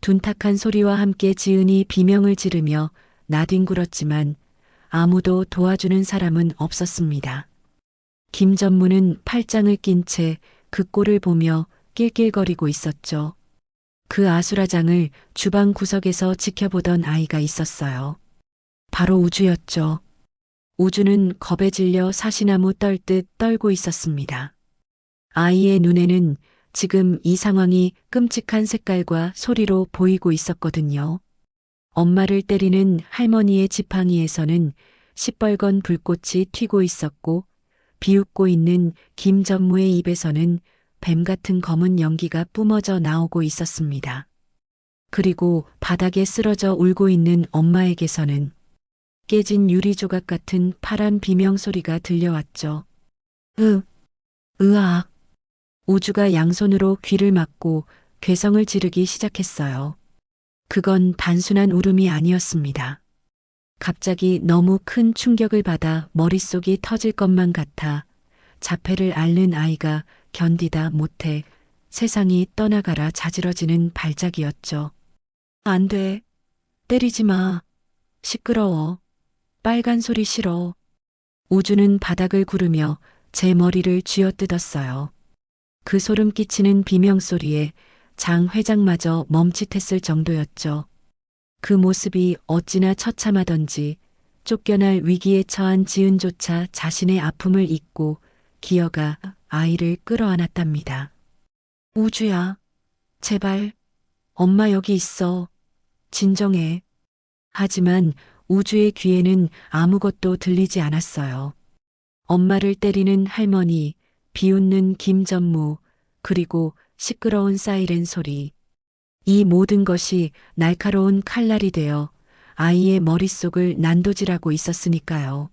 둔탁한 소리와 함께 지은이 비명을 지르며 나뒹굴었지만 아무도 도와주는 사람은 없었습니다. 김 전무는 팔짱을 낀 채 그 꼴을 보며 낄낄거리고 있었죠. 그 아수라장을 주방 구석에서 지켜보던 아이가 있었어요. 바로 우주였죠. 우주는 겁에 질려 사시나무 떨듯 떨고 있었습니다. 아이의 눈에는 지금 이 상황이 끔찍한 색깔과 소리로 보이고 있었거든요. 엄마를 때리는 할머니의 지팡이에서는 시뻘건 불꽃이 튀고 있었고 비웃고 있는 김 전무의 입에서는 뱀 같은 검은 연기가 뿜어져 나오고 있었습니다. 그리고 바닥에 쓰러져 울고 있는 엄마에게서는 깨진 유리 조각 같은 파란 비명 소리가 들려왔죠. 으악. 우주가 양손으로 귀를 막고 괴성을 지르기 시작했어요. 그건 단순한 울음이 아니었습니다. 갑자기 너무 큰 충격을 받아 머릿속이 터질 것만 같아 자폐를 앓는 아이가 견디다 못해 세상이 떠나가라 자지러지는 발작이었죠. 안 돼. 때리지 마. 시끄러워. 빨간 소리 싫어. 우주는 바닥을 구르며 제 머리를 쥐어뜯었어요. 그 소름 끼치는 비명소리에 장 회장마저 멈칫했을 정도였죠. 그 모습이 어찌나 처참하던지 쫓겨날 위기에 처한 지은조차 자신의 아픔을 잊고 기어가 아이를 끌어안았답니다. 우주야, 제발, 엄마 여기 있어. 진정해. 하지만 우주의 귀에는 아무것도 들리지 않았어요. 엄마를 때리는 할머니, 비웃는 김전무, 그리고 시끄러운 사이렌 소리. 이 모든 것이 날카로운 칼날이 되어 아이의 머릿속을 난도질하고 있었으니까요.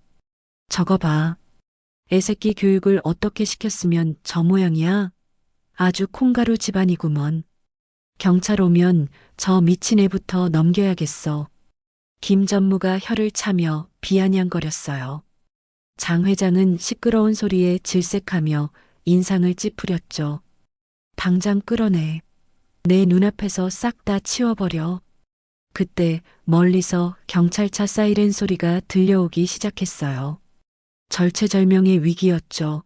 저거 봐. 애새끼 교육을 어떻게 시켰으면 저 모양이야? 아주 콩가루 집안이구먼. 경찰 오면 저 미친 애부터 넘겨야겠어. 김 전무가 혀를 차며 비아냥거렸어요. 장 회장은 시끄러운 소리에 질색하며 인상을 찌푸렸죠. 당장 끌어내. 내 눈앞에서 싹 다 치워버려. 그때 멀리서 경찰차 사이렌 소리가 들려오기 시작했어요. 절체절명의 위기였죠.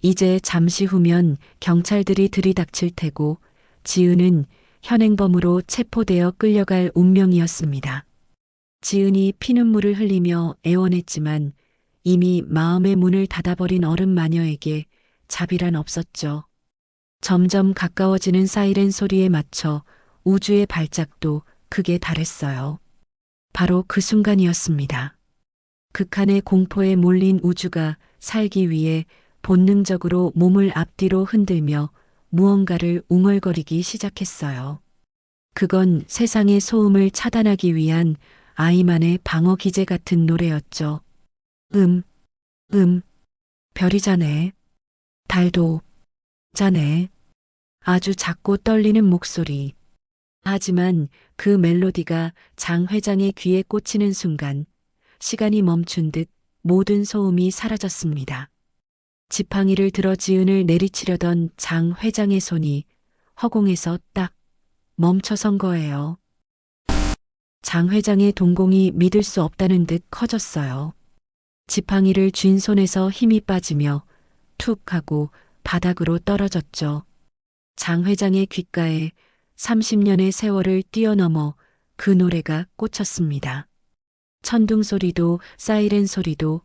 이제 잠시 후면 경찰들이 들이닥칠 테고 지은은 현행범으로 체포되어 끌려갈 운명이었습니다. 지은이 피눈물을 흘리며 애원했지만 이미 마음의 문을 닫아버린 어른 마녀에게 자비란 없었죠. 점점 가까워지는 사이렌 소리에 맞춰 우주의 발작도 극에 달했어요. 바로 그 순간이었습니다. 극한의 공포에 몰린 우주가 살기 위해 본능적으로 몸을 앞뒤로 흔들며 무언가를 웅얼거리기 시작했어요. 그건 세상의 소음을 차단하기 위한 아이만의 방어 기제 같은 노래였죠. 별이 자네. 달도 자네. 아주 작고 떨리는 목소리. 하지만 그 멜로디가 장 회장의 귀에 꽂히는 순간 시간이 멈춘 듯 모든 소음이 사라졌습니다. 지팡이를 들어 지은을 내리치려던 장 회장의 손이 허공에서 딱 멈춰선 거예요. 장 회장의 동공이 믿을 수 없다는 듯 커졌어요. 지팡이를 쥔 손에서 힘이 빠지며 툭 하고 바닥으로 떨어졌죠. 장 회장의 귓가에 30년의 세월을 뛰어넘어 그 노래가 꽂혔습니다. 천둥 소리도 사이렌 소리도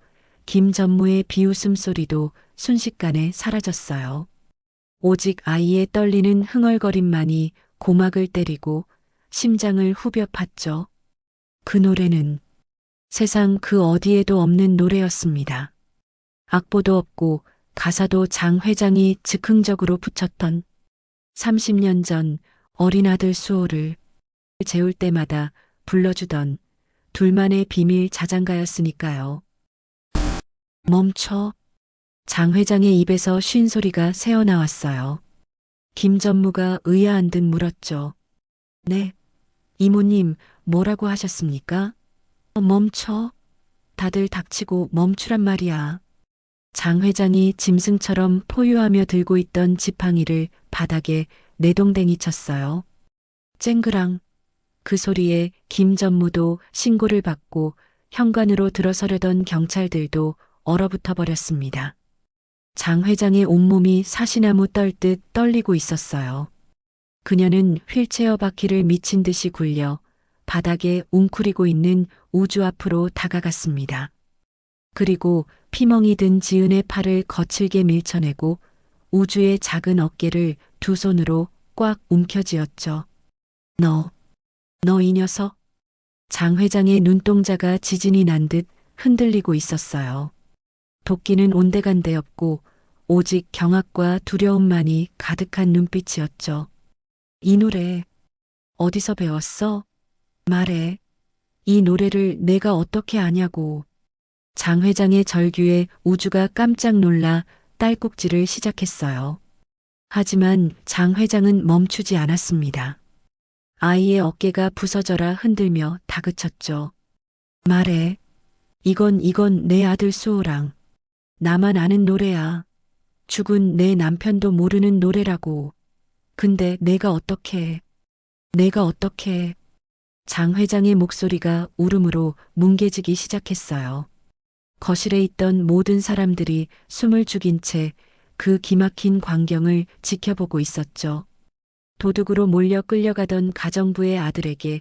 김전무의 비웃음 소리도 순식간에 사라졌어요. 오직 아이의 떨리는 흥얼거림만이 고막을 때리고 심장을 후벼 팠죠. 그 노래는 세상 그 어디에도 없는 노래였습니다. 악보도 없고 가사도 장 회장이 즉흥적으로 붙였던 30년 전 어린 아들 수호를 재울 때마다 불러주던 둘만의 비밀 자장가였으니까요. 멈춰. 장 회장의 입에서 쉰 소리가 새어나왔어요. 김전무가 의아한 듯 물었죠. 네, 이모님 뭐라고 하셨습니까? 멈춰. 다들 닥치고 멈추란 말이야. 장 회장이 짐승처럼 포효하며 들고 있던 지팡이를 바닥에 내동댕이 쳤어요. 쨍그랑. 그 소리에 김전무도 신고를 받고 현관으로 들어서려던 경찰들도 얼어붙어 버렸습니다. 장 회장의 온몸이 사시나무 떨듯 떨리고 있었어요. 그녀는 휠체어 바퀴를 미친 듯이 굴려 바닥에 웅크리고 있는 우주 앞으로 다가갔습니다. 그리고 피멍이 든 지은의 팔을 거칠게 밀쳐내고 우주의 작은 어깨를 두 손으로 꽉 움켜쥐었죠. 너 이 녀석. 장 회장의 눈동자가 지진이 난 듯 흔들리고 있었어요. 도끼는 온데간데 없고 오직 경악과 두려움만이 가득한 눈빛이었죠. 이 노래 어디서 배웠어? 말해. 이 노래를 내가 어떻게 아냐고. 장 회장의 절규에 우주가 깜짝 놀라 딸꾹질을 시작했어요. 하지만 장 회장은 멈추지 않았습니다. 아이의 어깨가 부서져라 흔들며 다그쳤죠. 말해. 이건 내 아들 수호랑. 나만 아는 노래야. 죽은 내 남편도 모르는 노래라고. 근데 내가 어떻게. 장 회장의 목소리가 울음으로 뭉개지기 시작했어요. 거실에 있던 모든 사람들이 숨을 죽인 채 그 기막힌 광경을 지켜보고 있었죠. 도둑으로 몰려 끌려가던 가정부의 아들에게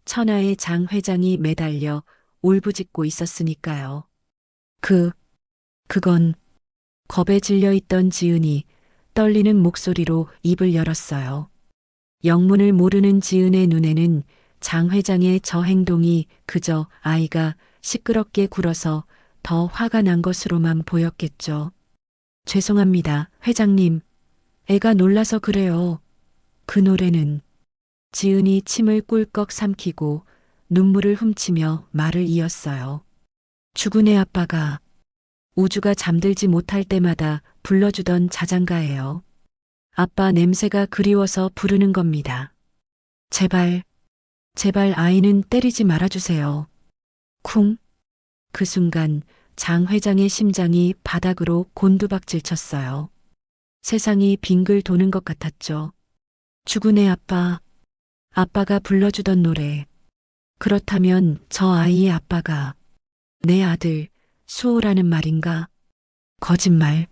천하의 장 회장이 매달려 울부짖고 있었으니까요. 그건 겁에 질려 있던 지은이 떨리는 목소리로 입을 열었어요. 영문을 모르는 지은의 눈에는 장 회장의 저 행동이 그저 아이가 시끄럽게 굴어서 더 화가 난 것으로만 보였겠죠. 죄송합니다, 회장님. 애가 놀라서 그래요. 그 노래는. 지은이 침을 꿀꺽 삼키고 눈물을 훔치며 말을 이었어요. 죽은 애 아빠가 우주가 잠들지 못할 때마다 불러주던 자장가예요. 아빠 냄새가 그리워서 부르는 겁니다. 제발 아이는 때리지 말아주세요. 쿵. 그 순간 장 회장의 심장이 바닥으로 곤두박질 쳤어요. 세상이 빙글 도는 것 같았죠. 죽은 애 아빠가 불러주던 노래. 그렇다면 저 아이의 아빠가 내 아들 수호라는 말인가? 거짓말.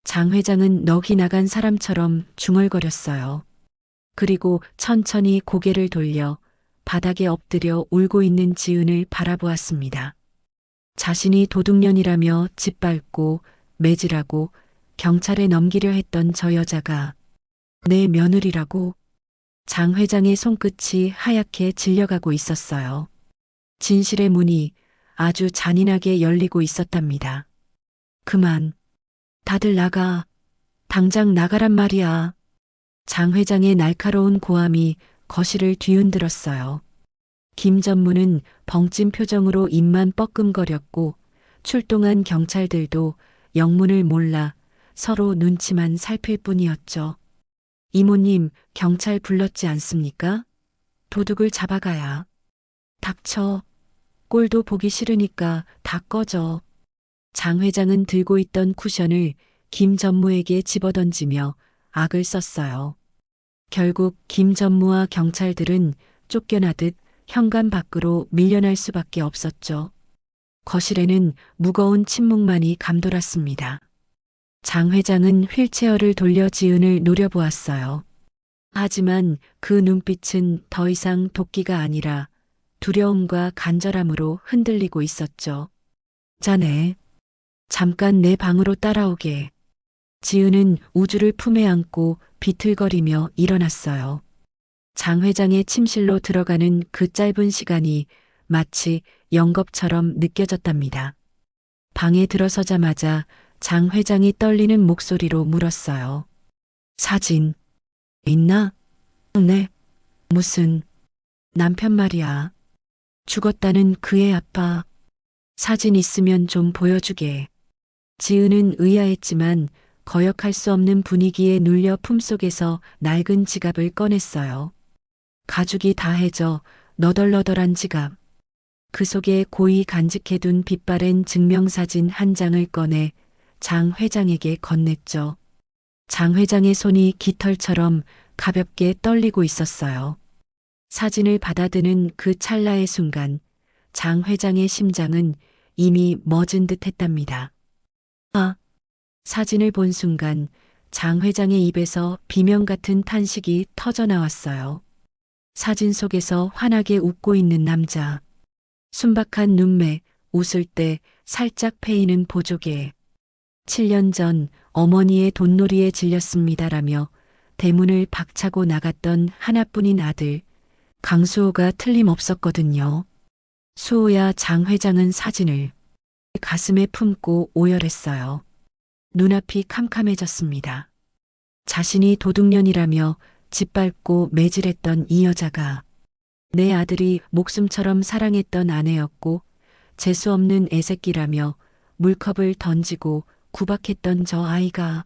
장 회장은 넋이 나간 사람처럼 중얼거렸어요. 그리고 천천히 고개를 돌려 바닥에 엎드려 울고 있는 지은을 바라보았습니다. 자신이 도둑년이라며 짓밟고 매질하고 경찰에 넘기려 했던 저 여자가 내 며느리라고. 장 회장의 손끝이 하얗게 질려가고 있었어요. 진실의 문이 아주 잔인하게 열리고 있었답니다. 그만. 다들 나가. 당장 나가란 말이야. 장 회장의 날카로운 고함이 거실을 뒤흔들었어요. 김전무는 벙찐 표정으로 입만 뻐끔거렸고 출동한 경찰들도 영문을 몰라 서로 눈치만 살필 뿐이었죠. 이모님, 경찰 불렀지 않습니까? 도둑을 잡아가야. 닥쳐. 꼴도 보기 싫으니까 다 꺼져. 장 회장은 들고 있던 쿠션을 김 전무에게 집어던지며 악을 썼어요. 결국 김 전무와 경찰들은 쫓겨나듯 현관 밖으로 밀려날 수밖에 없었죠. 거실에는 무거운 침묵만이 감돌았습니다. 장 회장은 휠체어를 돌려 지은을 노려보았어요. 하지만 그 눈빛은 더 이상 도끼가 아니라 두려움과 간절함으로 흔들리고 있었죠. 자네, 잠깐 내 방으로 따라오게. 지은은 우주를 품에 안고 비틀거리며 일어났어요. 장 회장의 침실로 들어가는 그 짧은 시간이 마치 영겁처럼 느껴졌답니다. 방에 들어서자마자 장 회장이 떨리는 목소리로 물었어요. 사진 있나? 네. 무슨 남편 말이야. 죽었다는 그의 아빠. 사진 있으면 좀 보여주게. 지은은 의아했지만 거역할 수 없는 분위기에 눌려 품속에서 낡은 지갑을 꺼냈어요. 가죽이 다해져 너덜너덜한 지갑. 그 속에 고이 간직해둔 빛바랜 증명사진 한 장을 꺼내 장 회장에게 건넸죠. 장 회장의 손이 깃털처럼 가볍게 떨리고 있었어요. 사진을 받아드는 그 찰나의 순간 장 회장의 심장은 이미 멎은 듯 했답니다. 아! 사진을 본 순간 장 회장의 입에서 비명 같은 탄식이 터져 나왔어요. 사진 속에서 환하게 웃고 있는 남자. 순박한 눈매, 웃을 때 살짝 패이는 보조개. 7년 전 어머니의 돈놀이에 질렸습니다라며 대문을 박차고 나갔던 하나뿐인 아들, 강수호가 틀림없었거든요. 수호야 장 회장은 사진을 가슴에 품고 오열했어요. 눈앞이 캄캄해졌습니다. 자신이 도둑년이라며 짓밟고 매질했던 이 여자가 내 아들이 목숨처럼 사랑했던 아내였고 재수없는 애새끼라며 물컵을 던지고 구박했던 저 아이가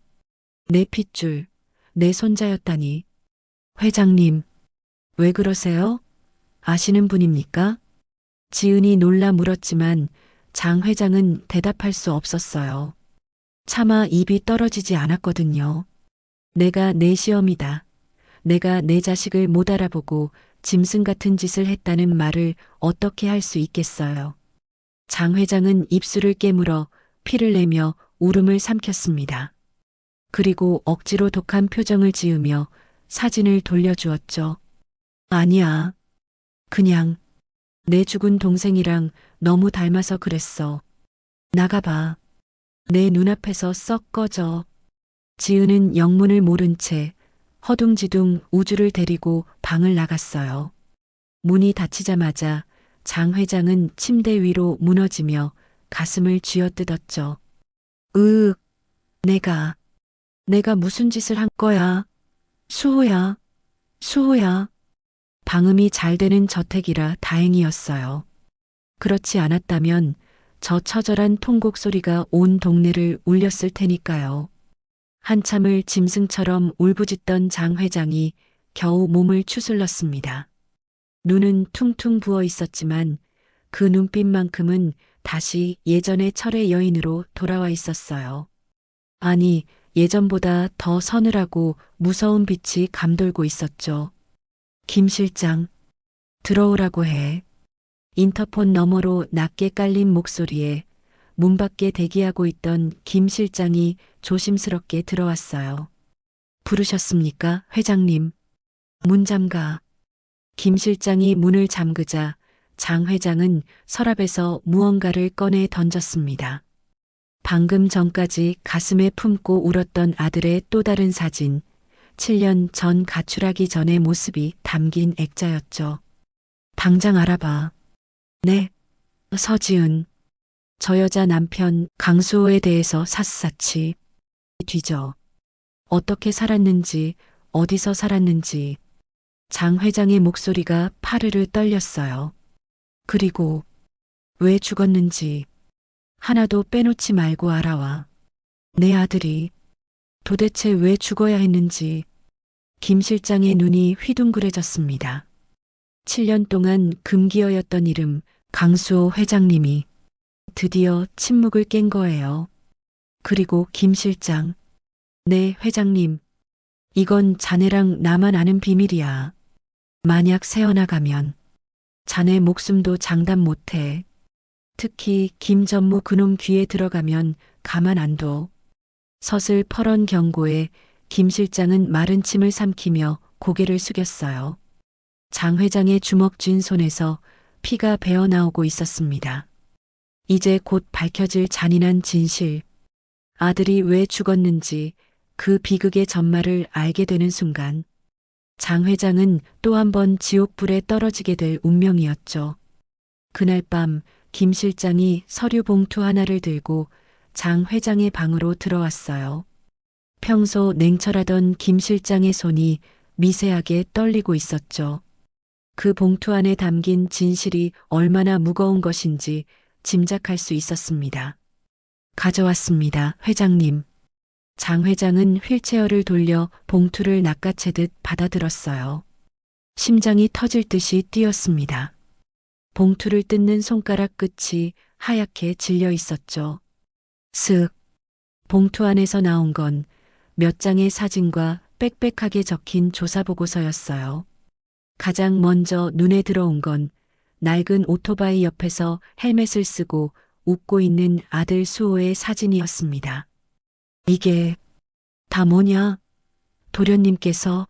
내 핏줄, 내 손자였다니. 회장님, 왜 그러세요? 아시는 분입니까? 지은이 놀라 물었지만 장 회장은 대답할 수 없었어요. 차마 입이 떨어지지 않았거든요. 내가 내 시험이다. 내가 내 자식을 못 알아보고 짐승 같은 짓을 했다는 말을 어떻게 할 수 있겠어요. 장 회장은 입술을 깨물어 피를 내며 울음을 삼켰습니다. 그리고 억지로 독한 표정을 지으며 사진을 돌려주었죠. 아니야. 그냥 내 죽은 동생이랑 너무 닮아서 그랬어. 나가봐. 내 눈앞에서 썩 꺼져. 지은은 영문을 모른 채 허둥지둥 우주를 데리고 방을 나갔어요. 문이 닫히자마자 장 회장은 침대 위로 무너지며 가슴을 쥐어뜯었죠. 으윽, 내가 무슨 짓을 한 거야? 수호야, 수호야. 방음이 잘 되는 저택이라 다행이었어요. 그렇지 않았다면 저 처절한 통곡 소리가 온 동네를 울렸을 테니까요. 한참을 짐승처럼 울부짖던 장 회장이 겨우 몸을 추슬렀습니다. 눈은 퉁퉁 부어 있었지만 그 눈빛만큼은 다시 예전의 철의 여인으로 돌아와 있었어요. 아니, 예전보다 더 서늘하고 무서운 빛이 감돌고 있었죠. 김 실장, 들어오라고 해. 인터폰 너머로 낮게 깔린 목소리에 문 밖에 대기하고 있던 김 실장이 조심스럽게 들어왔어요. 부르셨습니까, 회장님? 문 잠가. 김 실장이 문을 잠그자 장 회장은 서랍에서 무언가를 꺼내 던졌습니다. 방금 전까지 가슴에 품고 울었던 아들의 또 다른 사진, 7년 전 가출하기 전의 모습이 담긴 액자였죠. 당장 알아봐. 네, 서지은. 저 여자 남편 강수호에 대해서 샅샅이 뒤져. 어떻게 살았는지, 어디서 살았는지. 장 회장의 목소리가 파르르 떨렸어요. 그리고 왜 죽었는지 하나도 빼놓지 말고 알아와. 내 아들이 도대체 왜 죽어야 했는지. 김 실장의 눈이 휘둥그레졌습니다. 7년 동안 금기어였던 이름 강수호 회장님이 드디어 침묵을 깬 거예요. 그리고 김 실장, 네 회장님, 이건 자네랑 나만 아는 비밀이야. 만약 새어나가면 자네 목숨도 장담 못해. 특히 김 전무 그놈 귀에 들어가면 가만 안 둬. 서슬퍼런 경고에 김 실장은 마른 침을 삼키며 고개를 숙였어요. 장 회장의 주먹 쥔 손에서 피가 배어 나오고 있었습니다. 이제 곧 밝혀질 잔인한 진실. 아들이 왜 죽었는지 그 비극의 전말을 알게 되는 순간 장 회장은 또 한 번 지옥불에 떨어지게 될 운명이었죠. 그날 밤 김 실장이 서류 봉투 하나를 들고 장 회장의 방으로 들어왔어요. 평소 냉철하던 김 실장의 손이 미세하게 떨리고 있었죠. 그 봉투 안에 담긴 진실이 얼마나 무거운 것인지 짐작할 수 있었습니다. 가져왔습니다, 회장님. 장 회장은 휠체어를 돌려 봉투를 낚아채듯 받아들었어요. 심장이 터질 듯이 뛰었습니다. 봉투를 뜯는 손가락 끝이 하얗게 질려 있었죠. 슥. 봉투 안에서 나온 건 몇 장의 사진과 빽빽하게 적힌 조사보고서였어요. 가장 먼저 눈에 들어온 건 낡은 오토바이 옆에서 헬멧을 쓰고 웃고 있는 아들 수호의 사진이었습니다. 이게 다 뭐냐? 도련님께서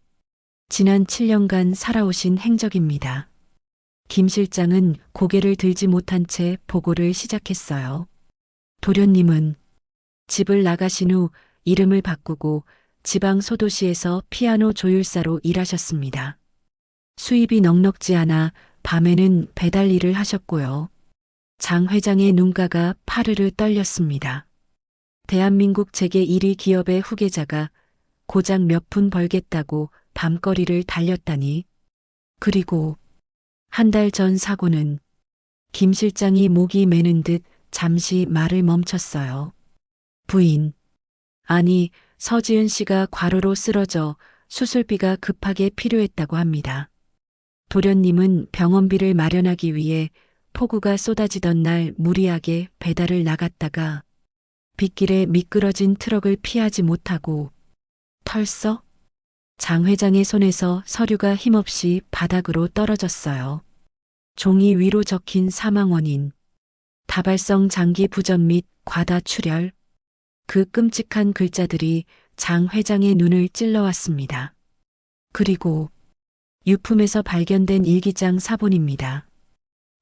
지난 7년간 살아오신 행적입니다. 김 실장은 고개를 들지 못한 채 보고를 시작했어요. 도련님은 집을 나가신 후 이름을 바꾸고 지방 소도시에서 피아노 조율사로 일하셨습니다. 수입이 넉넉지 않아 밤에는 배달 일을 하셨고요. 장 회장의 눈가가 파르르 떨렸습니다. 대한민국 재계 1위 기업의 후계자가 고작 몇 푼 벌겠다고 밤거리를 달렸다니. 그리고 한 달 전 사고는 김 실장이 목이 메는 듯 잠시 말을 멈췄어요. 부인. 아니, 서지은 씨가 과로로 쓰러져 수술비가 급하게 필요했다고 합니다. 도련님은 병원비를 마련하기 위해 폭우가 쏟아지던 날 무리하게 배달을 나갔다가 빗길에 미끄러진 트럭을 피하지 못하고 털썩? 장 회장의 손에서 서류가 힘없이 바닥으로 떨어졌어요. 종이 위로 적힌 사망 원인, 다발성 장기 부전 및 과다 출혈. 그 끔찍한 글자들이 장 회장의 눈을 찔러왔습니다. 그리고 유품에서 발견된 일기장 사본입니다.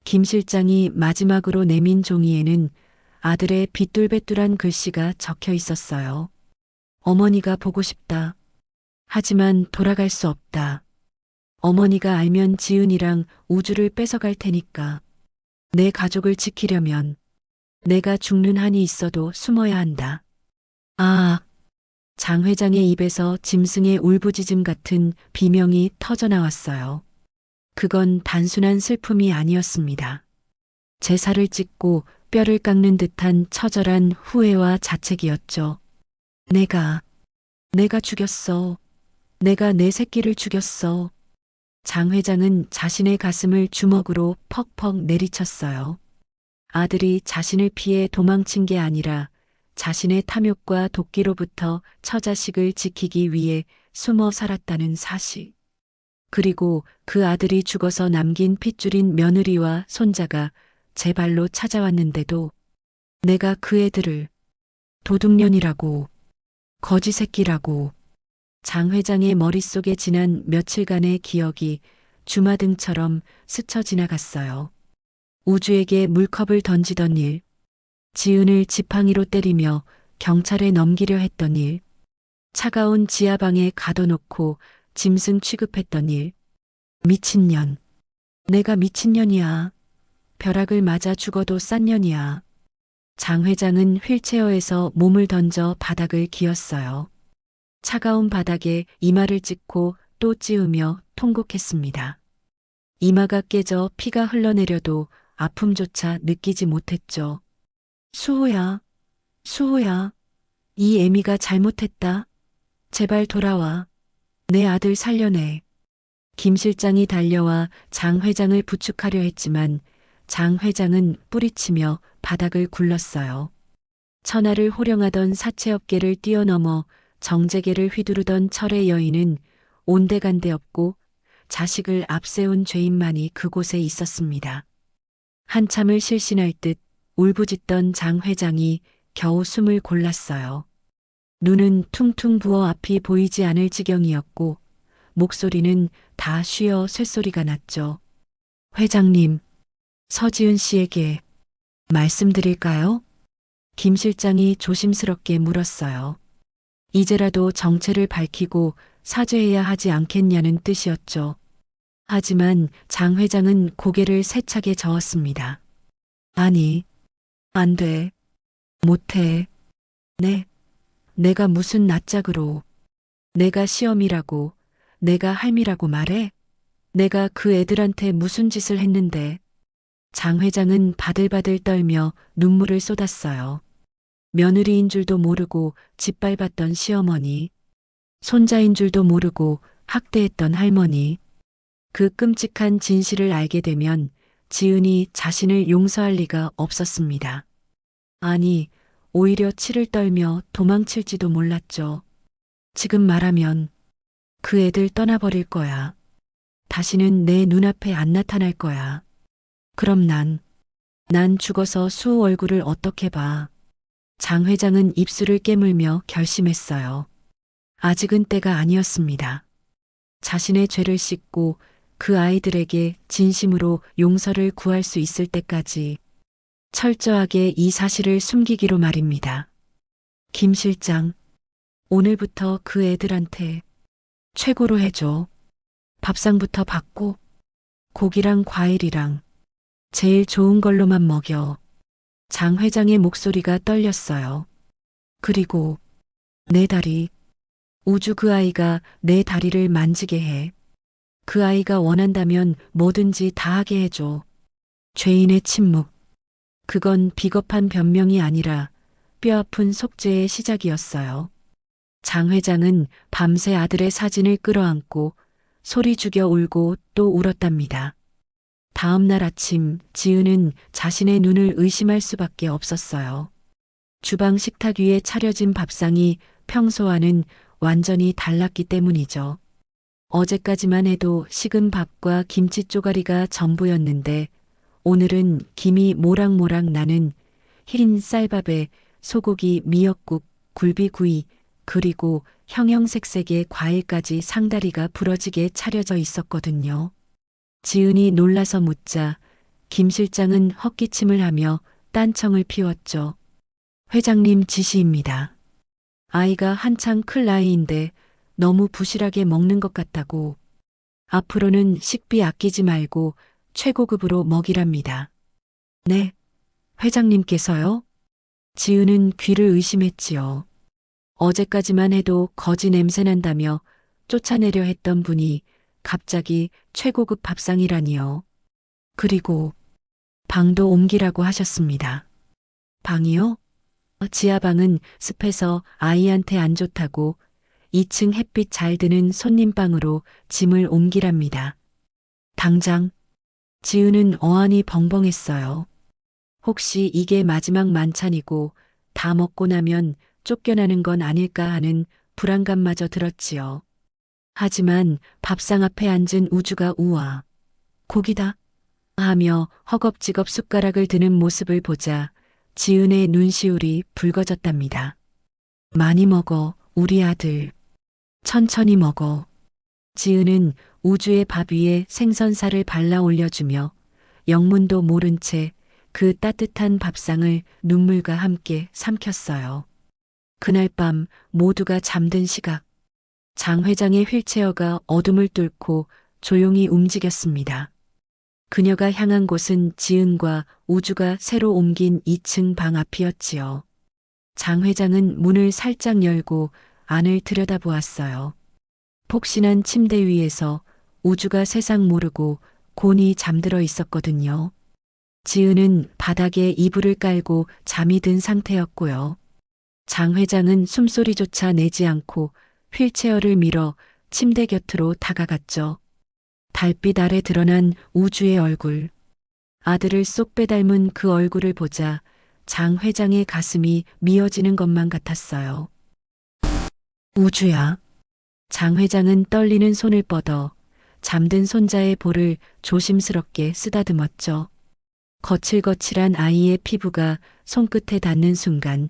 김 실장이 마지막으로 내민 종이에는 아들의 빗뚤뱉뚤한 글씨가 적혀 있었어요. 어머니가 보고 싶다. 하지만 돌아갈 수 없다. 어머니가 알면 지은이랑 우주를 뺏어갈 테니까. 내 가족을 지키려면 내가 죽는 한이 있어도 숨어야 한다. 아, 장 회장의 입에서 짐승의 울부짖음 같은 비명이 터져나왔어요. 그건 단순한 슬픔이 아니었습니다. 제사를 찍고 뼈를 깎는 듯한 처절한 후회와 자책이었죠. 내가 죽였어. 내가 내 새끼를 죽였어. 장 회장은 자신의 가슴을 주먹으로 퍽퍽 내리쳤어요. 아들이 자신을 피해 도망친 게 아니라 자신의 탐욕과 도끼로부터 처자식을 지키기 위해 숨어 살았다는 사실. 그리고 그 아들이 죽어서 남긴 핏줄인 며느리와 손자가 제 발로 찾아왔는데도 내가 그 애들을 도둑년이라고, 거지 새끼라고. 장 회장의 머릿속에 지난 며칠간의 기억이 주마등처럼 스쳐 지나갔어요. 우주에게 물컵을 던지던 일, 지은을 지팡이로 때리며 경찰에 넘기려 했던 일, 차가운 지하방에 가둬놓고 짐승 취급했던 일. 미친년. 내가 미친년이야. 벼락을 맞아 죽어도 싼 년이야. 장 회장은 휠체어에서 몸을 던져 바닥을 기었어요. 차가운 바닥에 이마를 찍고 또 찌우며 통곡했습니다. 이마가 깨져 피가 흘러내려도 아픔조차 느끼지 못했죠. 수호야, 수호야, 이 애미가 잘못했다. 제발 돌아와. 내 아들 살려내. 김 실장이 달려와 장 회장을 부축하려 했지만 장 회장은 뿌리치며 바닥을 굴렀어요. 천하를 호령하던 사채업계를 뛰어넘어 정재계를 휘두르던 철의 여인은 온데간데 없고 자식을 앞세운 죄인만이 그곳에 있었습니다. 한참을 실신할 듯 울부짖던 장 회장이 겨우 숨을 골랐어요. 눈은 퉁퉁 부어 앞이 보이지 않을 지경이었고 목소리는 다 쉬어 쇳소리가 났죠. 회장님, 서지은 씨에게 말씀드릴까요? 김 실장이 조심스럽게 물었어요. 이제라도 정체를 밝히고 사죄해야 하지 않겠냐는 뜻이었죠. 하지만 장 회장은 고개를 세차게 저었습니다. 아니, 안 돼. 못해. 내가 무슨 낯짝으로. 내가 시험이라고, 내가 할미라고 말해? 내가 그 애들한테 무슨 짓을 했는데. 장 회장은 바들바들 떨며 눈물을 쏟았어요. 며느리인 줄도 모르고 짓밟았던 시어머니, 손자인 줄도 모르고 학대했던 할머니. 그 끔찍한 진실을 알게 되면 지은이 자신을 용서할 리가 없었습니다. 아니, 오히려 치를 떨며 도망칠지도 몰랐죠. 지금 말하면 그 애들 떠나버릴 거야. 다시는 내 눈앞에 안 나타날 거야. 그럼 난 죽어서 수호 얼굴을 어떻게 봐. 장 회장은 입술을 깨물며 결심했어요. 아직은 때가 아니었습니다. 자신의 죄를 씻고 그 아이들에게 진심으로 용서를 구할 수 있을 때까지 철저하게 이 사실을 숨기기로 말입니다. 김 실장, 오늘부터 그 애들한테 최고로 해줘. 밥상부터 받고 고기랑 과일이랑 제일 좋은 걸로만 먹여. 장 회장의 목소리가 떨렸어요. 그리고 내 다리, 우주 그 아이가 내 다리를 만지게 해. 그 아이가 원한다면 뭐든지 다 하게 해줘. 죄인의 침묵. 그건 비겁한 변명이 아니라 뼈아픈 속죄의 시작이었어요. 장 회장은 밤새 아들의 사진을 끌어안고 소리 죽여 울고 또 울었답니다. 다음 날 아침 지은은 자신의 눈을 의심할 수밖에 없었어요. 주방 식탁 위에 차려진 밥상이 평소와는 완전히 달랐기 때문이죠. 어제까지만 해도 식은 밥과 김치 쪼가리가 전부였는데 오늘은 김이 모락모락 나는 흰 쌀밥에 소고기, 미역국, 굴비구이 그리고 형형색색의 과일까지 상다리가 부러지게 차려져 있었거든요. 지은이 놀라서 묻자 김 실장은 헛기침을 하며 딴청을 피웠죠. 회장님 지시입니다. 아이가 한창 클 나이인데 너무 부실하게 먹는 것 같다고. 앞으로는 식비 아끼지 말고 최고급으로 먹이랍니다. 네, 회장님께서요? 지은은 귀를 의심했지요. 어제까지만 해도 거지 냄새 난다며 쫓아내려 했던 분이 갑자기 최고급 밥상이라니요. 그리고 방도 옮기라고 하셨습니다. 방이요? 지하방은 습해서 아이한테 안 좋다고 2층 햇빛 잘 드는 손님방으로 짐을 옮기랍니다. 당장. 지은은 어안이 벙벙했어요. 혹시 이게 마지막 만찬이고 다 먹고 나면 쫓겨나는 건 아닐까 하는 불안감마저 들었지요. 하지만 밥상 앞에 앉은 우주가 우와, 고기다 하며 허겁지겁 숟가락을 드는 모습을 보자 지은의 눈시울이 붉어졌답니다. 많이 먹어, 우리 아들. 천천히 먹어. 지은은 우주의 밥 위에 생선살을 발라 올려주며 영문도 모른 채 그 따뜻한 밥상을 눈물과 함께 삼켰어요. 그날 밤 모두가 잠든 시각, 장 회장의 휠체어가 어둠을 뚫고 조용히 움직였습니다. 그녀가 향한 곳은 지은과 우주가 새로 옮긴 2층 방 앞이었지요. 장 회장은 문을 살짝 열고 안을 들여다보았어요. 폭신한 침대 위에서 우주가 세상 모르고 곤히 잠들어 있었거든요. 지은은 바닥에 이불을 깔고 잠이 든 상태였고요. 장 회장은 숨소리조차 내지 않고 휠체어를 밀어 침대 곁으로 다가갔죠. 달빛 아래 드러난 우주의 얼굴. 아들을 쏙 빼닮은 그 얼굴을 보자 장 회장의 가슴이 미어지는 것만 같았어요. 우주야. 장 회장은 떨리는 손을 뻗어 잠든 손자의 볼을 조심스럽게 쓰다듬었죠. 거칠거칠한 아이의 피부가 손끝에 닿는 순간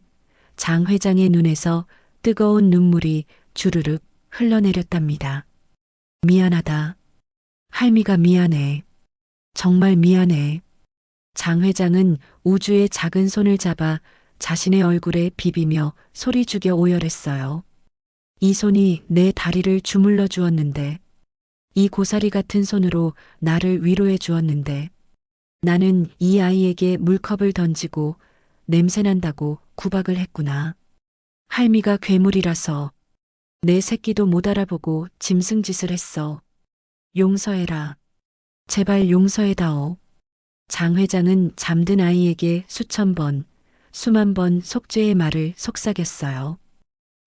장 회장의 눈에서 뜨거운 눈물이 주르륵 흘러내렸답니다. 미안하다. 할미가 미안해. 정말 미안해. 장 회장은 우주의 작은 손을 잡아 자신의 얼굴에 비비며 소리 죽여 오열했어요. 이 손이 내 다리를 주물러 주었는데, 이 고사리 같은 손으로 나를 위로해 주었는데, 나는 이 아이에게 물컵을 던지고 냄새난다고 구박을 했구나. 할미가 괴물이라서 내 새끼도 못 알아보고 짐승짓을 했어. 용서해라. 제발 용서해다오. 장 회장은 잠든 아이에게 수천 번, 수만 번 속죄의 말을 속삭였어요.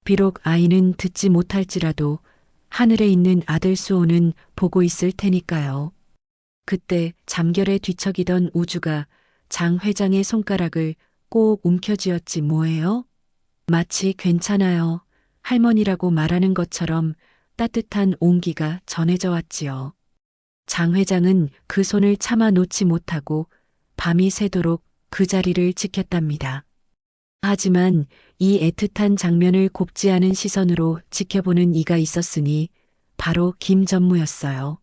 비록 아이는 듣지 못할지라도 하늘에 있는 아들 수호는 보고 있을 테니까요. 그때 잠결에 뒤척이던 우주가 장 회장의 손가락을 꼭 움켜쥐었지 뭐예요? 마치 괜찮아요. 할머니라고 말하는 것처럼 따뜻한 온기가 전해져 왔지요. 장 회장은 그 손을 차마 놓지 못하고 밤이 새도록 그 자리를 지켰답니다. 하지만 이 애틋한 장면을 곱지 않은 시선으로 지켜보는 이가 있었으니 바로 김전무였어요.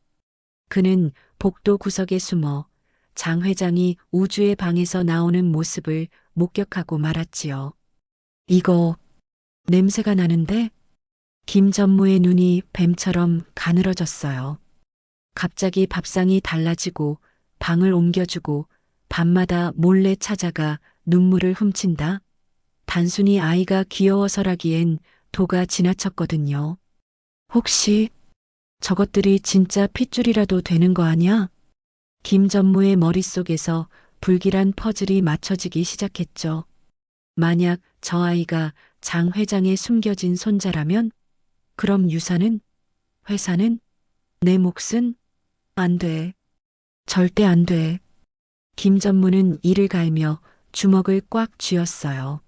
그는 복도 구석에 숨어 장 회장이 우주의 방에서 나오는 모습을 목격하고 말았지요. 이거 냄새가 나는데? 김전무의 눈이 뱀처럼 가늘어졌어요. 갑자기 밥상이 달라지고 방을 옮겨주고 밤마다 몰래 찾아가 눈물을 훔친다. 단순히 아이가 귀여워서라기엔 도가 지나쳤거든요. 혹시 저것들이 진짜 핏줄이라도 되는 거 아냐? 김전무의 머릿속에서 불길한 퍼즐이 맞춰지기 시작했죠. 만약 저 아이가 장 회장의 숨겨진 손자라면? 그럼 유산은? 회사는? 내 몫은? 안 돼. 절대 안 돼. 김전무는 이를 갈며 주먹을 꽉 쥐었어요.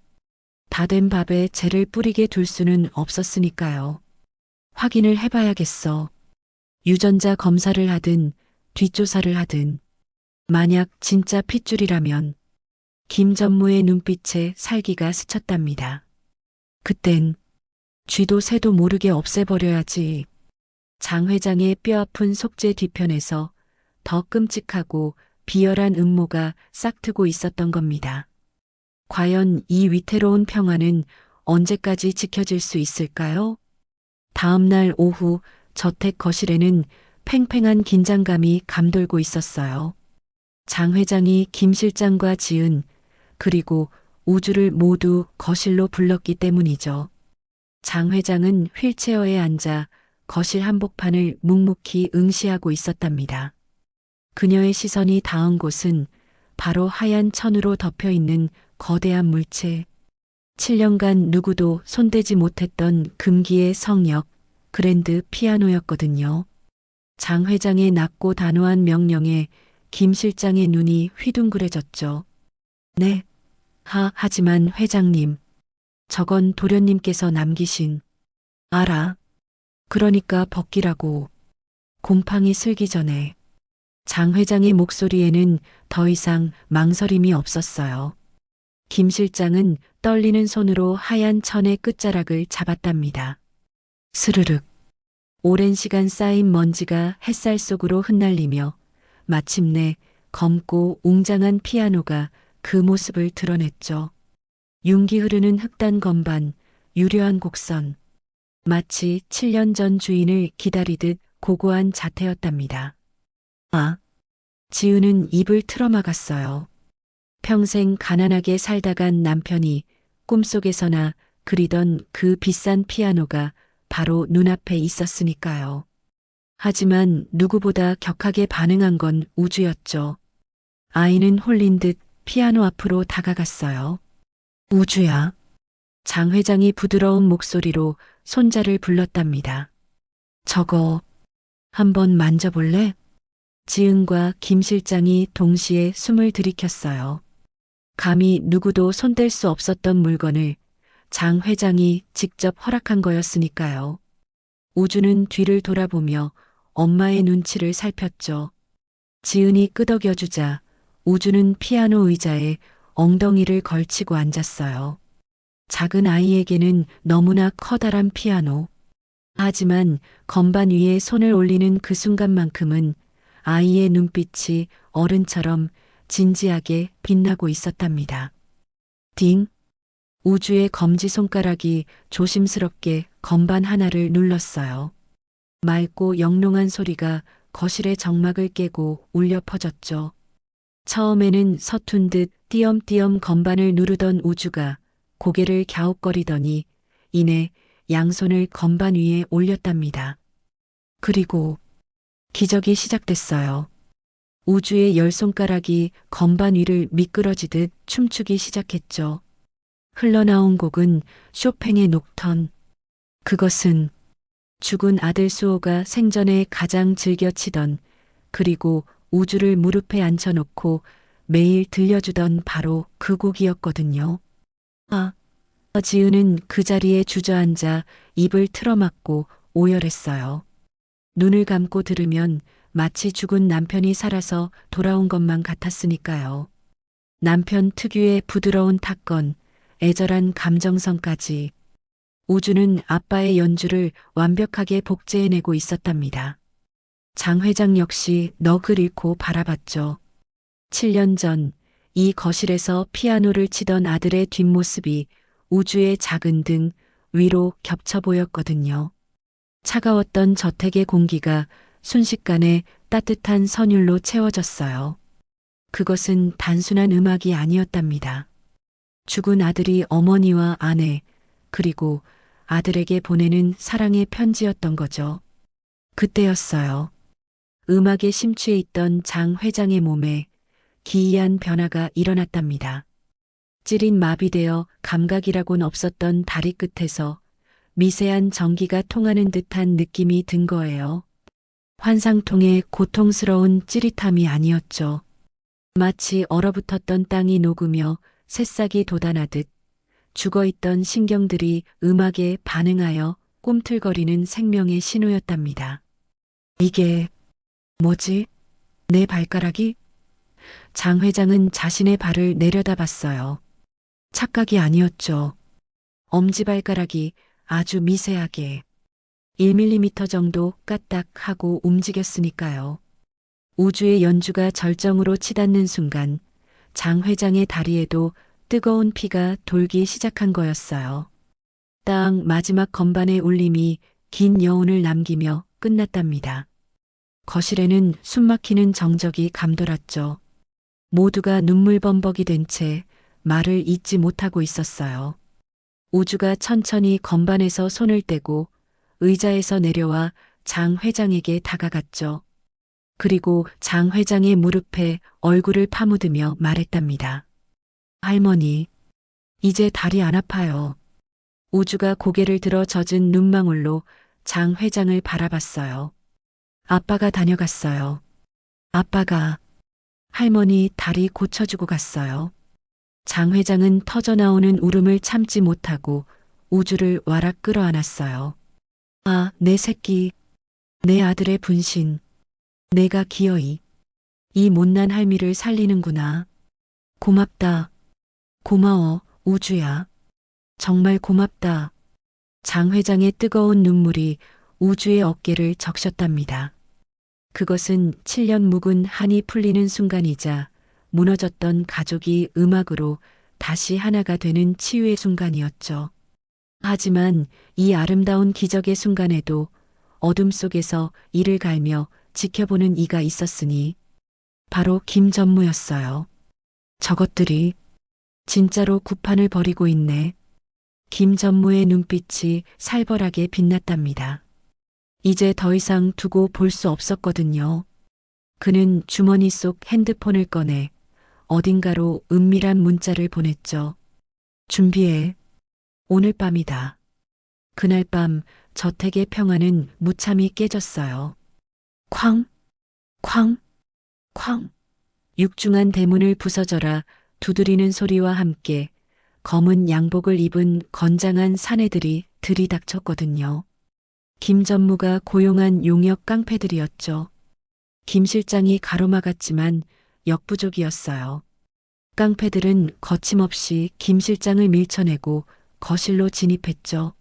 다 된 밥에 재를 뿌리게 둘 수는 없었으니까요. 확인을 해봐야겠어. 유전자 검사를 하든 뒷조사를 하든 만약 진짜 핏줄이라면 김전무의 눈빛에 살기가 스쳤답니다. 그땐 쥐도 새도 모르게 없애버려야지. 장 회장의 뼈아픈 속죄 뒤편에서 더 끔찍하고 비열한 음모가 싹트고 있었던 겁니다. 과연 이 위태로운 평화는 언제까지 지켜질 수 있을까요? 다음 날 오후 저택 거실에는 팽팽한 긴장감이 감돌고 있었어요. 장 회장이 김 실장과 지은 그리고 우주를 모두 거실로 불렀기 때문이죠. 장 회장은 휠체어에 앉아 거실 한복판을 묵묵히 응시하고 있었답니다. 그녀의 시선이 닿은 곳은 바로 하얀 천으로 덮여 있는 거대한 물체. 7년간 누구도 손대지 못했던 금기의 성역, 그랜드 피아노였거든요. 장 회장의 낮고 단호한 명령에 김 실장의 눈이 휘둥그레졌죠. 네. 하지만 회장님, 저건 도련님께서 남기신. 알아. 그러니까 벗기라고. 곰팡이 슬기 전에. 장 회장의 목소리에는 더 이상 망설임이 없었어요. 김 실장은 떨리는 손으로 하얀 천의 끝자락을 잡았답니다. 스르륵. 오랜 시간 쌓인 먼지가 햇살 속으로 흩날리며 마침내 검고 웅장한 피아노가 그 모습을 드러냈죠. 윤기 흐르는 흑단 건반, 유려한 곡선. 마치 7년 전 주인을 기다리듯 고고한 자태였답니다. 지은은 입을 틀어막았어요. 평생 가난하게 살다간 남편이 꿈속에서나 그리던 그 비싼 피아노가 바로 눈앞에 있었으니까요. 하지만 누구보다 격하게 반응한 건 우주였죠. 아이는 홀린 듯 피아노 앞으로 다가갔어요. 우주야. 장 회장이 부드러운 목소리로 손자를 불렀답니다. 저거 한번 만져볼래? 지은과 김 실장이 동시에 숨을 들이켰어요. 감히 누구도 손댈 수 없었던 물건을 장 회장이 직접 허락한 거였으니까요. 우주는 뒤를 돌아보며 엄마의 눈치를 살폈죠. 지은이 끄덕여주자 우주는 피아노 의자에 엉덩이를 걸치고 앉았어요. 작은 아이에게는 너무나 커다란 피아노. 하지만 건반 위에 손을 올리는 그 순간만큼은 아이의 눈빛이 어른처럼 진지하게 빛나고 있었답니다. 딩! 우주의 검지손가락이 조심스럽게 건반 하나를 눌렀어요. 맑고 영롱한 소리가 거실의 정막을 깨고 울려 퍼졌죠. 처음에는 서툰 듯 띄엄띄엄 건반을 누르던 우주가 고개를 갸웃거리더니 이내 양손을 건반 위에 올렸답니다. 그리고 기적이 시작됐어요. 우주의 열 손가락이 건반 위를 미끄러지듯 춤추기 시작했죠. 흘러나온 곡은 쇼팽의 녹턴. 그것은 죽은 아들 수호가 생전에 가장 즐겨 치던 그리고 우주를 무릎에 앉혀놓고 매일 들려주던 바로 그 곡이었거든요. 지은은 그 자리에 주저앉아 입을 틀어막고 오열했어요. 눈을 감고 들으면 마치 죽은 남편이 살아서 돌아온 것만 같았으니까요. 남편 특유의 부드러운 탁건, 애절한 감정선까지 우주는 아빠의 연주를 완벽하게 복제해내고 있었답니다. 장 회장 역시 넋을 잃고 바라봤죠. 7년 전 이 거실에서 피아노를 치던 아들의 뒷모습이 우주의 작은 등 위로 겹쳐 보였거든요. 차가웠던 저택의 공기가 순식간에 따뜻한 선율로 채워졌어요. 그것은 단순한 음악이 아니었답니다. 죽은 아들이 어머니와 아내, 그리고 아들에게 보내는 사랑의 편지였던 거죠. 그때였어요. 음악에 심취해 있던 장 회장의 몸에 기이한 변화가 일어났답니다. 찌린 마비되어 감각이라곤 없었던 다리 끝에서 미세한 전기가 통하는 듯한 느낌이 든 거예요. 환상통의 고통스러운 찌릿함이 아니었죠. 마치 얼어붙었던 땅이 녹으며 새싹이 돋아나듯 죽어있던 신경들이 음악에 반응하여 꿈틀거리는 생명의 신호였답니다. 이게 뭐지? 내 발가락이? 장 회장은 자신의 발을 내려다봤어요. 착각이 아니었죠. 엄지발가락이 아주 미세하게 1mm 정도 까딱하고 움직였으니까요. 우주의 연주가 절정으로 치닫는 순간 장 회장의 다리에도 뜨거운 피가 돌기 시작한 거였어요. 딱 마지막 건반의 울림이 긴 여운을 남기며 끝났답니다. 거실에는 숨막히는 정적이 감돌았죠. 모두가 눈물범벅이 된 채 말을 잇지 못하고 있었어요. 우주가 천천히 건반에서 손을 떼고 의자에서 내려와 장 회장에게 다가갔죠. 그리고 장 회장의 무릎에 얼굴을 파묻으며 말했답니다. 할머니, 이제 다리 안 아파요. 우주가 고개를 들어 젖은 눈망울로 장 회장을 바라봤어요. 아빠가 다녀갔어요. 아빠가 할머니 다리 고쳐주고 갔어요. 장 회장은 터져나오는 울음을 참지 못하고 우주를 와락 끌어안았어요. 아, 내 새끼, 내 아들의 분신, 내가 기어이 이 못난 할미를 살리는구나. 고맙다. 고마워, 우주야. 정말 고맙다. 장 회장의 뜨거운 눈물이 우주의 어깨를 적셨답니다. 그것은 7년 묵은 한이 풀리는 순간이자 무너졌던 가족이 음악으로 다시 하나가 되는 치유의 순간이었죠. 하지만 이 아름다운 기적의 순간에도 어둠 속에서 이를 갈며 지켜보는 이가 있었으니 바로 김전무였어요. 저것들이 진짜로 구판을 벌이고 있네. 김전무의 눈빛이 살벌하게 빛났답니다. 이제 더 이상 두고 볼 수 없었거든요. 그는 주머니 속 핸드폰을 꺼내 어딘가로 은밀한 문자를 보냈죠. 준비해. 오늘 밤이다. 그날 밤 저택의 평화는 무참히 깨졌어요. 쾅, 쾅, 쾅. 육중한 대문을 부서져라 두드리는 소리와 함께 검은 양복을 입은 건장한 사내들이 들이닥쳤거든요. 김 전무가 고용한 용역 깡패들이었죠. 김 실장이 가로막았지만 역부족이었어요. 깡패들은 거침없이 김 실장을 밀쳐내고 거실로 진입했죠.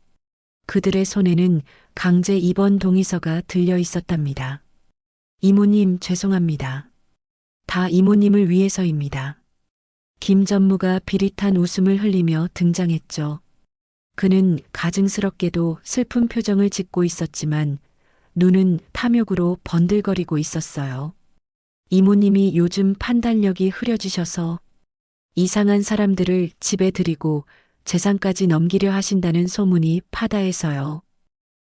그들의 손에는 강제 입원 동의서가 들려 있었답니다. 이모님 죄송합니다. 다 이모님을 위해서입니다. 김 전무가 비릿한 웃음을 흘리며 등장했죠. 그는 가증스럽게도 슬픈 표정을 짓고 있었지만 눈은 탐욕으로 번들거리고 있었어요. 이모님이 요즘 판단력이 흐려지셔서 이상한 사람들을 집에 들이고 재산까지 넘기려 하신다는 소문이 파다해서요.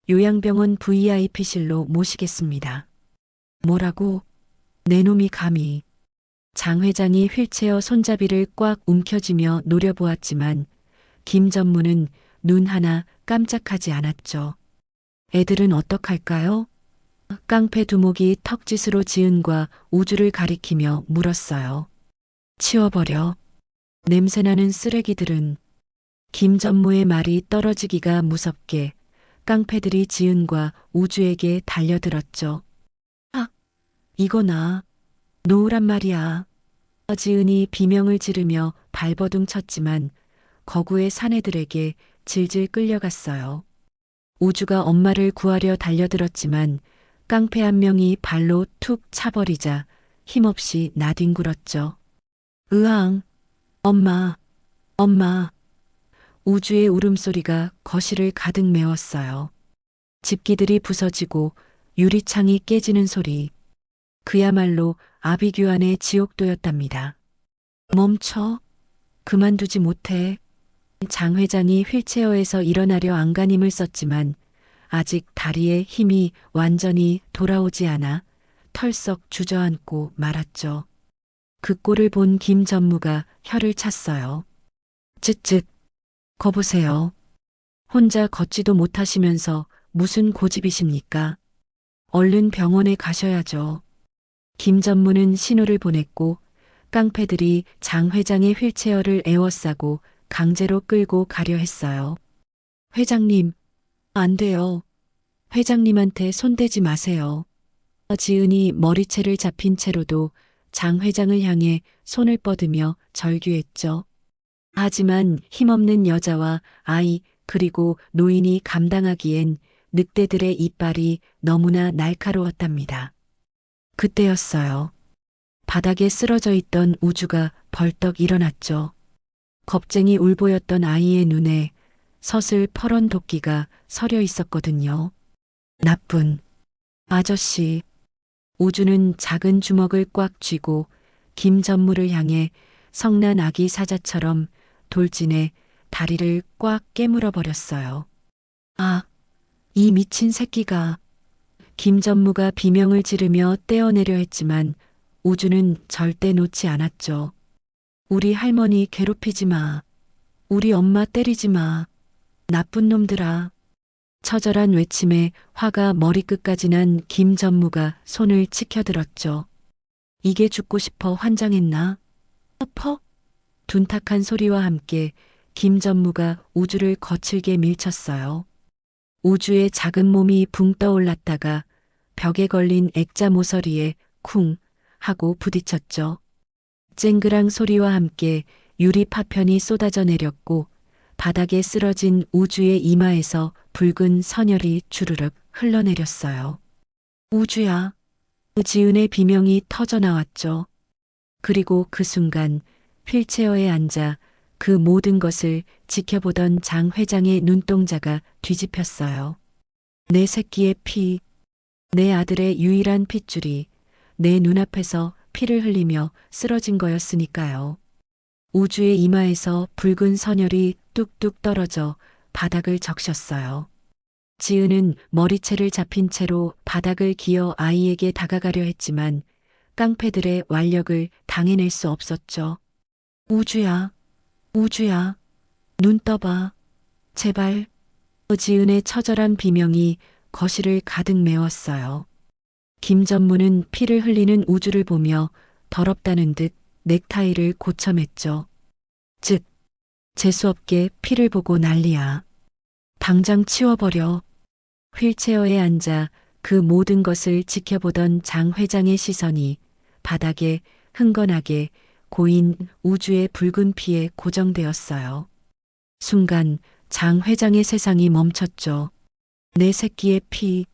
요양병원 VIP실로 모시겠습니다. 뭐라고? 내 놈이 감히. 장 회장이 휠체어 손잡이를 꽉 움켜쥐며 노려보았지만 김 전무는 눈 하나 깜짝하지 않았죠. 애들은 어떡할까요? 깡패 두목이 턱짓으로 지은과 우주를 가리키며 물었어요. 치워버려. 냄새나는 쓰레기들은. 김 전무의 말이 떨어지기가 무섭게 깡패들이 지은과 우주에게 달려들었죠. 아, 이거나 놓으란 말이야. 지은이 비명을 지르며 발버둥 쳤지만 거구의 사내들에게 질질 끌려갔어요. 우주가 엄마를 구하려 달려들었지만 깡패 한 명이 발로 툭 차버리자 힘없이 나뒹굴었죠. 으앙, 엄마, 엄마. 우주의 울음소리가 거실을 가득 메웠어요. 집기들이 부서지고 유리창이 깨지는 소리. 그야말로 아비규환의 지옥도였답니다. 멈춰. 그만두지 못해. 장 회장이 휠체어에서 일어나려 안간힘을 썼지만 아직 다리에 힘이 완전히 돌아오지 않아 털썩 주저앉고 말았죠. 그 꼴을 본 김 전무가 혀를 찼어요. 쯧쯧. 거보세요. 혼자 걷지도 못하시면서 무슨 고집이십니까? 얼른 병원에 가셔야죠. 김 전무는 신호를 보냈고 깡패들이 장 회장의 휠체어를 에워싸고 강제로 끌고 가려 했어요. 회장님, 안 돼요. 회장님한테 손대지 마세요. 지은이 머리채를 잡힌 채로도 장 회장을 향해 손을 뻗으며 절규했죠. 하지만 힘없는 여자와 아이 그리고 노인이 감당하기엔 늑대들의 이빨이 너무나 날카로웠답니다. 그때였어요. 바닥에 쓰러져 있던 우주가 벌떡 일어났죠. 겁쟁이 울보였던 아이의 눈에 서슬 퍼런 도끼가 서려 있었거든요. 나쁜 아저씨. 우주는 작은 주먹을 꽉 쥐고 김 전무를 향해 성난 아기 사자처럼 돌진해 다리를 꽉 깨물어 버렸어요. 아, 이 미친 새끼가. 김 전무가 비명을 지르며 떼어내려 했지만 우주는 절대 놓지 않았죠. 우리 할머니 괴롭히지 마. 우리 엄마 때리지 마. 나쁜 놈들아. 처절한 외침에 화가 머리끝까지 난 김 전무가 손을 치켜들었죠. 이게 죽고 싶어 환장했나? 퍼? 둔탁한 소리와 함께 김 전무가 우주를 거칠게 밀쳤어요. 우주의 작은 몸이 붕 떠올랐다가 벽에 걸린 액자 모서리에 쿵 하고 부딪혔죠. 쨍그랑 소리와 함께 유리 파편이 쏟아져 내렸고 바닥에 쓰러진 우주의 이마에서 붉은 선혈이 주르륵 흘러내렸어요. 우주야. 지은의 비명이 터져 나왔죠. 그리고 그 순간 휠체어에 앉아 그 모든 것을 지켜보던 장 회장의 눈동자가 뒤집혔어요. 내 새끼의 피, 내 아들의 유일한 핏줄이 내 눈앞에서 피를 흘리며 쓰러진 거였으니까요. 우주의 이마에서 붉은 선혈이 뚝뚝 떨어져 바닥을 적셨어요. 지은은 머리채를 잡힌 채로 바닥을 기어 아이에게 다가가려 했지만 깡패들의 완력을 당해낼 수 없었죠. 우주야, 우주야, 눈 떠봐. 제발. 지은의 처절한 비명이 거실을 가득 메웠어요. 김 전무는 피를 흘리는 우주를 보며 더럽다는 듯 넥타이를 고쳐맸죠. 즉, 재수없게 피를 보고 난리야. 당장 치워버려. 휠체어에 앉아 그 모든 것을 지켜보던 장 회장의 시선이 바닥에 흥건하게 고인 우주의 붉은 피에 고정되었어요. 순간 장 회장의 세상이 멈췄죠. 내 새끼의 피,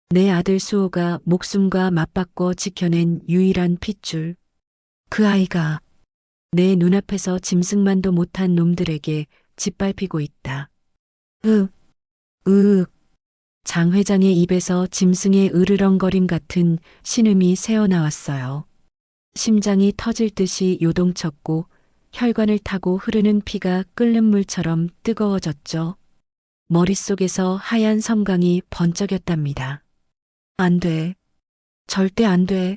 내 아들 수호가 목숨과 맞바꿔 지켜낸 유일한 핏줄. 그 아이가 내 눈앞에서 짐승만도 못한 놈들에게 짓밟히고 있다. 으, 장 회장의 입에서 짐승의 으르렁거림 같은 신음이 새어나왔어요. 심장이 터질 듯이 요동쳤고 혈관을 타고 흐르는 피가 끓는 물처럼 뜨거워졌죠. 머릿속에서 하얀 섬광이 번쩍였답니다. 안 돼. 절대 안 돼.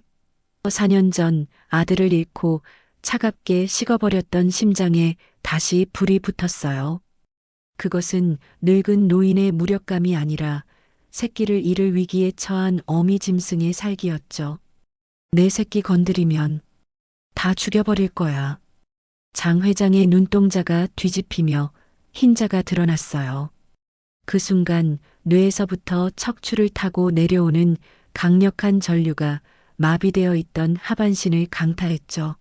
4년 전 아들을 잃고 차갑게 식어버렸던 심장에 다시 불이 붙었어요. 그것은 늙은 노인의 무력감이 아니라 새끼를 잃을 위기에 처한 어미 짐승의 살기였죠. 내 새끼 건드리면 다 죽여버릴 거야. 장 회장의 눈동자가 뒤집히며 흰자가 드러났어요. 그 순간 뇌에서부터 척추를 타고 내려오는 강력한 전류가 마비되어 있던 하반신을 강타했죠.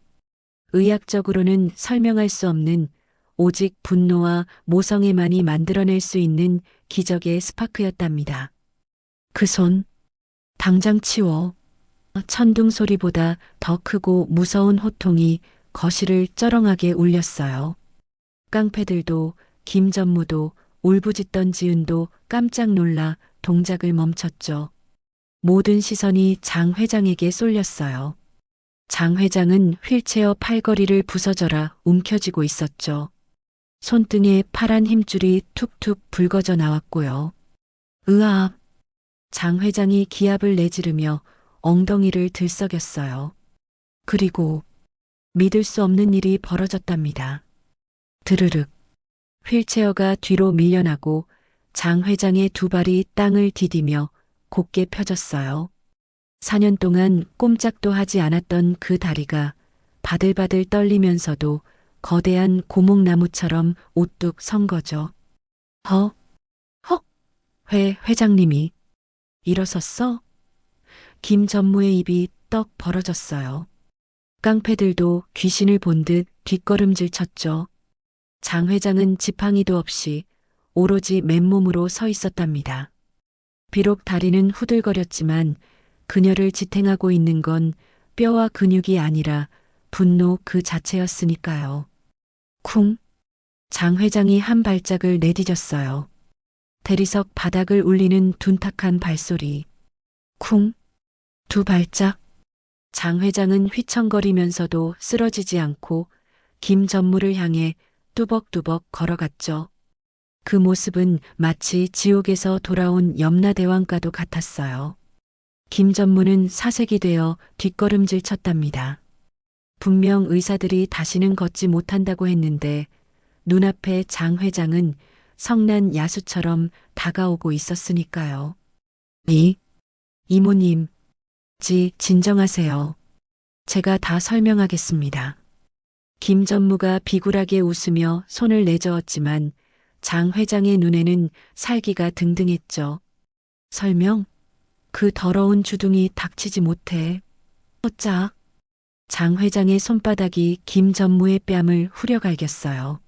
의학적으로는 설명할 수 없는 오직 분노와 모성애만이 만들어낼 수 있는 기적의 스파크였답니다. 그 손, 당장 치워. 천둥 소리보다 더 크고 무서운 호통이 거실을 쩌렁하게 울렸어요. 깡패들도 김전무도 울부짖던 지은도 깜짝 놀라 동작을 멈췄죠. 모든 시선이 장 회장에게 쏠렸어요. 장 회장은 휠체어 팔걸이를 부서져라 움켜쥐고 있었죠. 손등에 파란 힘줄이 툭툭 붉어져 나왔고요. 으아! 장 회장이 기합을 내지르며 엉덩이를 들썩였어요. 그리고 믿을 수 없는 일이 벌어졌답니다. 드르륵. 휠체어가 뒤로 밀려나고 장 회장의 두 발이 땅을 디디며 곧게 펴졌어요. 4년 동안 꼼짝도 하지 않았던 그 다리가 바들바들 떨리면서도 거대한 고목나무처럼 우뚝 선 거죠. 헉! 회장님이 일어섰어? 김 전무의 입이 떡 벌어졌어요. 깡패들도 귀신을 본 듯 뒷걸음질 쳤죠. 장 회장은 지팡이도 없이 오로지 맨몸으로 서 있었답니다. 비록 다리는 후들거렸지만 그녀를 지탱하고 있는 건 뼈와 근육이 아니라 분노 그 자체였으니까요. 쿵! 장 회장이 한 발짝을 내디뎠어요. 대리석 바닥을 울리는 둔탁한 발소리. 쿵! 두 발짝. 장 회장은 휘청거리면서도 쓰러지지 않고 김 전무를 향해 뚜벅뚜벅 걸어갔죠. 그 모습은 마치 지옥에서 돌아온 염라대왕과도 같았어요. 김 전무는 사색이 되어 뒷걸음질 쳤답니다. 분명 의사들이 다시는 걷지 못한다고 했는데 눈앞에 장 회장은 성난 야수처럼 다가오고 있었으니까요. 이모님, 진정하세요. 제가 다 설명하겠습니다. 김 전무가 비굴하게 웃으며 손을 내저었지만 장 회장의 눈에는 살기가 등등했죠. 설명? 그 더러운 주둥이 닥치지 못해. 짝. 장 회장의 손바닥이 김 전무의 뺨을 후려갈겼어요.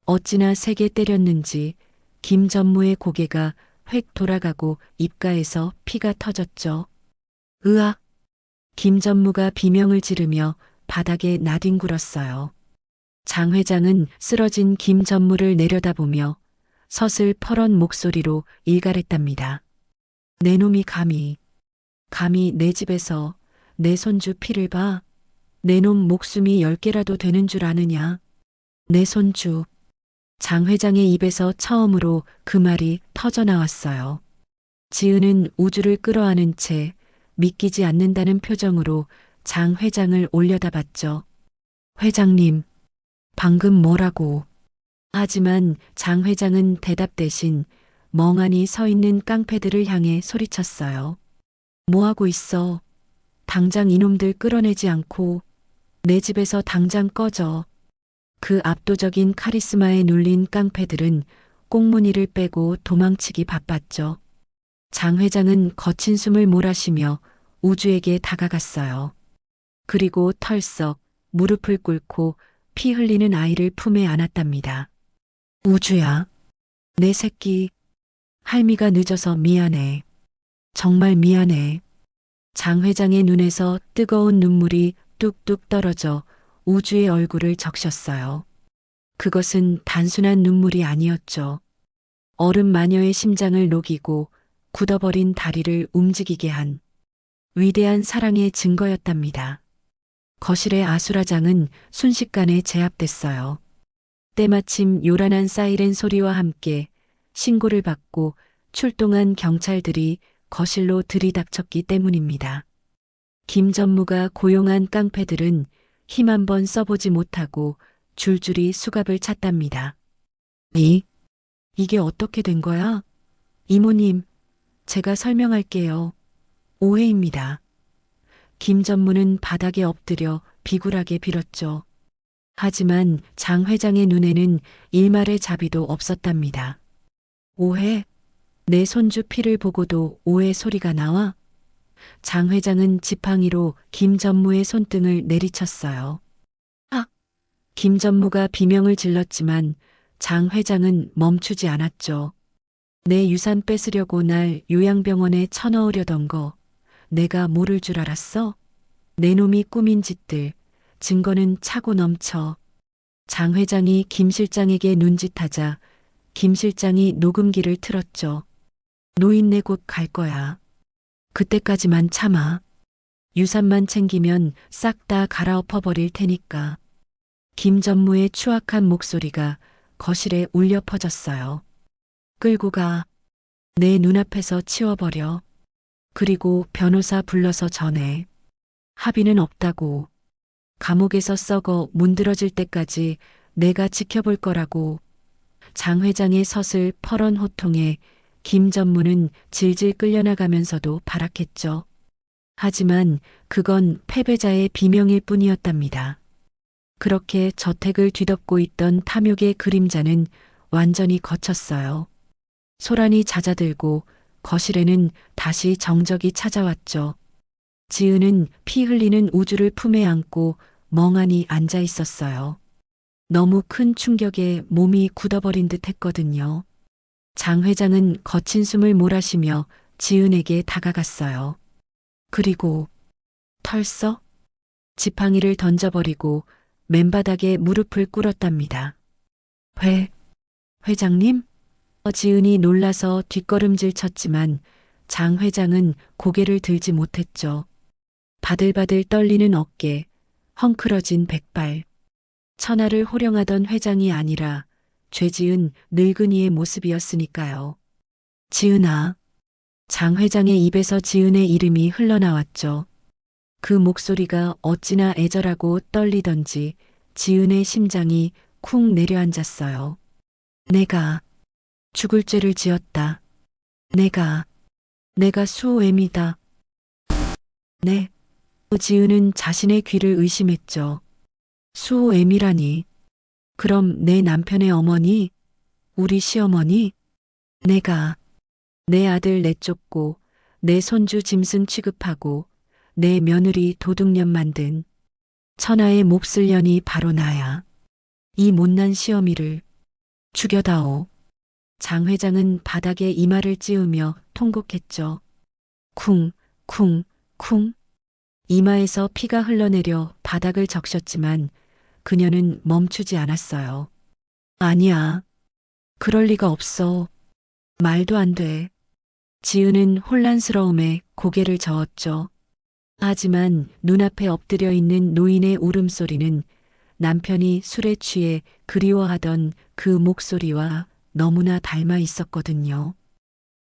어찌나 세게 때렸는지 김 전무의 고개가 획 돌아가고 입가에서 피가 터졌죠. 으악! 김 전무가 비명을 지르며 바닥에 나뒹굴었어요. 장 회장은 쓰러진 김 전무를 내려다보며 서슬 퍼런 목소리로 일갈했답니다. 내 놈이 감히 내 집에서 내 손주 피를 봐. 내 놈 목숨이 10개라도 되는 줄 아느냐. 내 손주. 장 회장의 입에서 처음으로 그 말이 터져나왔어요. 지은은 우주를 끌어안은 채 믿기지 않는다는 표정으로 장 회장을 올려다봤죠. 회장님, 방금 뭐라고? 하지만 장 회장은 대답 대신 멍하니 서 있는 깡패들을 향해 소리쳤어요. 뭐하고 있어? 당장 이놈들 끌어내지 않고 내 집에서 당장 꺼져. 그 압도적인 카리스마에 눌린 깡패들은 꽁무니를 빼고 도망치기 바빴죠. 장 회장은 거친 숨을 몰아쉬며 우주에게 다가갔어요. 그리고 털썩 무릎을 꿇고 피 흘리는 아이를 품에 안았답니다. 우주야, 내 새끼. 할미가 늦어서 미안해. 정말 미안해. 장 회장의 눈에서 뜨거운 눈물이 뚝뚝 떨어져 우주의 얼굴을 적셨어요. 그것은 단순한 눈물이 아니었죠. 어른 마녀의 심장을 녹이고 굳어버린 다리를 움직이게 한 위대한 사랑의 증거였답니다. 거실의 아수라장은 순식간에 제압됐어요. 때마침 요란한 사이렌 소리와 함께 신고를 받고 출동한 경찰들이 거실로 들이닥쳤기 때문입니다. 김 전무가 고용한 깡패들은 힘 한 번 써보지 못하고 줄줄이 수갑을 찼답니다. 이게 어떻게 된 거야? 이모님, 제가 설명할게요. 오해입니다. 김 전무는 바닥에 엎드려 비굴하게 빌었죠. 하지만 장 회장의 눈에는 일말의 자비도 없었답니다. 오해? 내 손주 피를 보고도 오해 소리가 나와? 장 회장은 지팡이로 김 전무의 손등을 내리쳤어요. 아! 김 전무가 비명을 질렀지만 장 회장은 멈추지 않았죠. 내 유산 뺏으려고 날 요양병원에 쳐넣으려던 거 내가 모를 줄 알았어? 내 놈이 꾸민 짓들, 증거는 차고 넘쳐. 장 회장이 김 실장에게 눈짓하자 김 실장이 녹음기를 틀었죠. 노인네 곧 갈 거야. 그때까지만 참아. 유산만 챙기면 싹 다 갈아엎어 버릴 테니까. 김 전무의 추악한 목소리가 거실에 울려 퍼졌어요. 끌고 가. 내 눈앞에서 치워버려. 그리고 변호사 불러서 전해. 합의는 없다고. 감옥에서 썩어 문드러질 때까지 내가 지켜볼 거라고. 장 회장의 서슬 퍼런 호통에 김 전무는 질질 끌려나가면서도 발악했죠. 하지만 그건 패배자의 비명일 뿐이었답니다. 그렇게 저택을 뒤덮고 있던 탐욕의 그림자는 완전히 걷혔어요. 소란이 잦아들고 거실에는 다시 정적이 찾아왔죠. 지은은 피 흘리는 우주를 품에 안고 멍하니 앉아 있었어요. 너무 큰 충격에 몸이 굳어버린 듯 했거든요. 장 회장은 거친 숨을 몰아쉬며 지은에게 다가갔어요. 그리고 털썩 지팡이를 던져버리고 맨바닥에 무릎을 꿇었답니다. 회장님? 지은이 놀라서 뒷걸음질 쳤지만 장 회장은 고개를 들지 못했죠. 바들바들 떨리는 어깨, 헝클어진 백발. 천하를 호령하던 회장이 아니라 죄지은 늙은이의 모습이었으니까요. 지은아. 장 회장의 입에서 지은의 이름이 흘러나왔죠. 그 목소리가 어찌나 애절하고 떨리던지 지은의 심장이 쿵 내려앉았어요. 내가 죽을 죄를 지었다. 내가 수호애미다. 네. 지은은 자신의 귀를 의심했죠. 수호애미라니. 그럼 내 남편의 어머니? 우리 시어머니? 내가 내 아들 내쫓고 내 손주 짐승 취급하고 내 며느리 도둑년 만든 천하의 몹쓸 년이 바로 나야. 이 못난 시어미를 죽여다오. 장 회장은 바닥에 이마를 찌우며 통곡했죠. 쿵, 쿵, 쿵. 이마에서 피가 흘러내려 바닥을 적셨지만 그녀는 멈추지 않았어요. 아니야. 그럴 리가 없어. 말도 안 돼. 지은은 혼란스러움에 고개를 저었죠. 하지만 눈앞에 엎드려 있는 노인의 울음소리는 남편이 술에 취해 그리워하던 그 목소리와 너무나 닮아 있었거든요.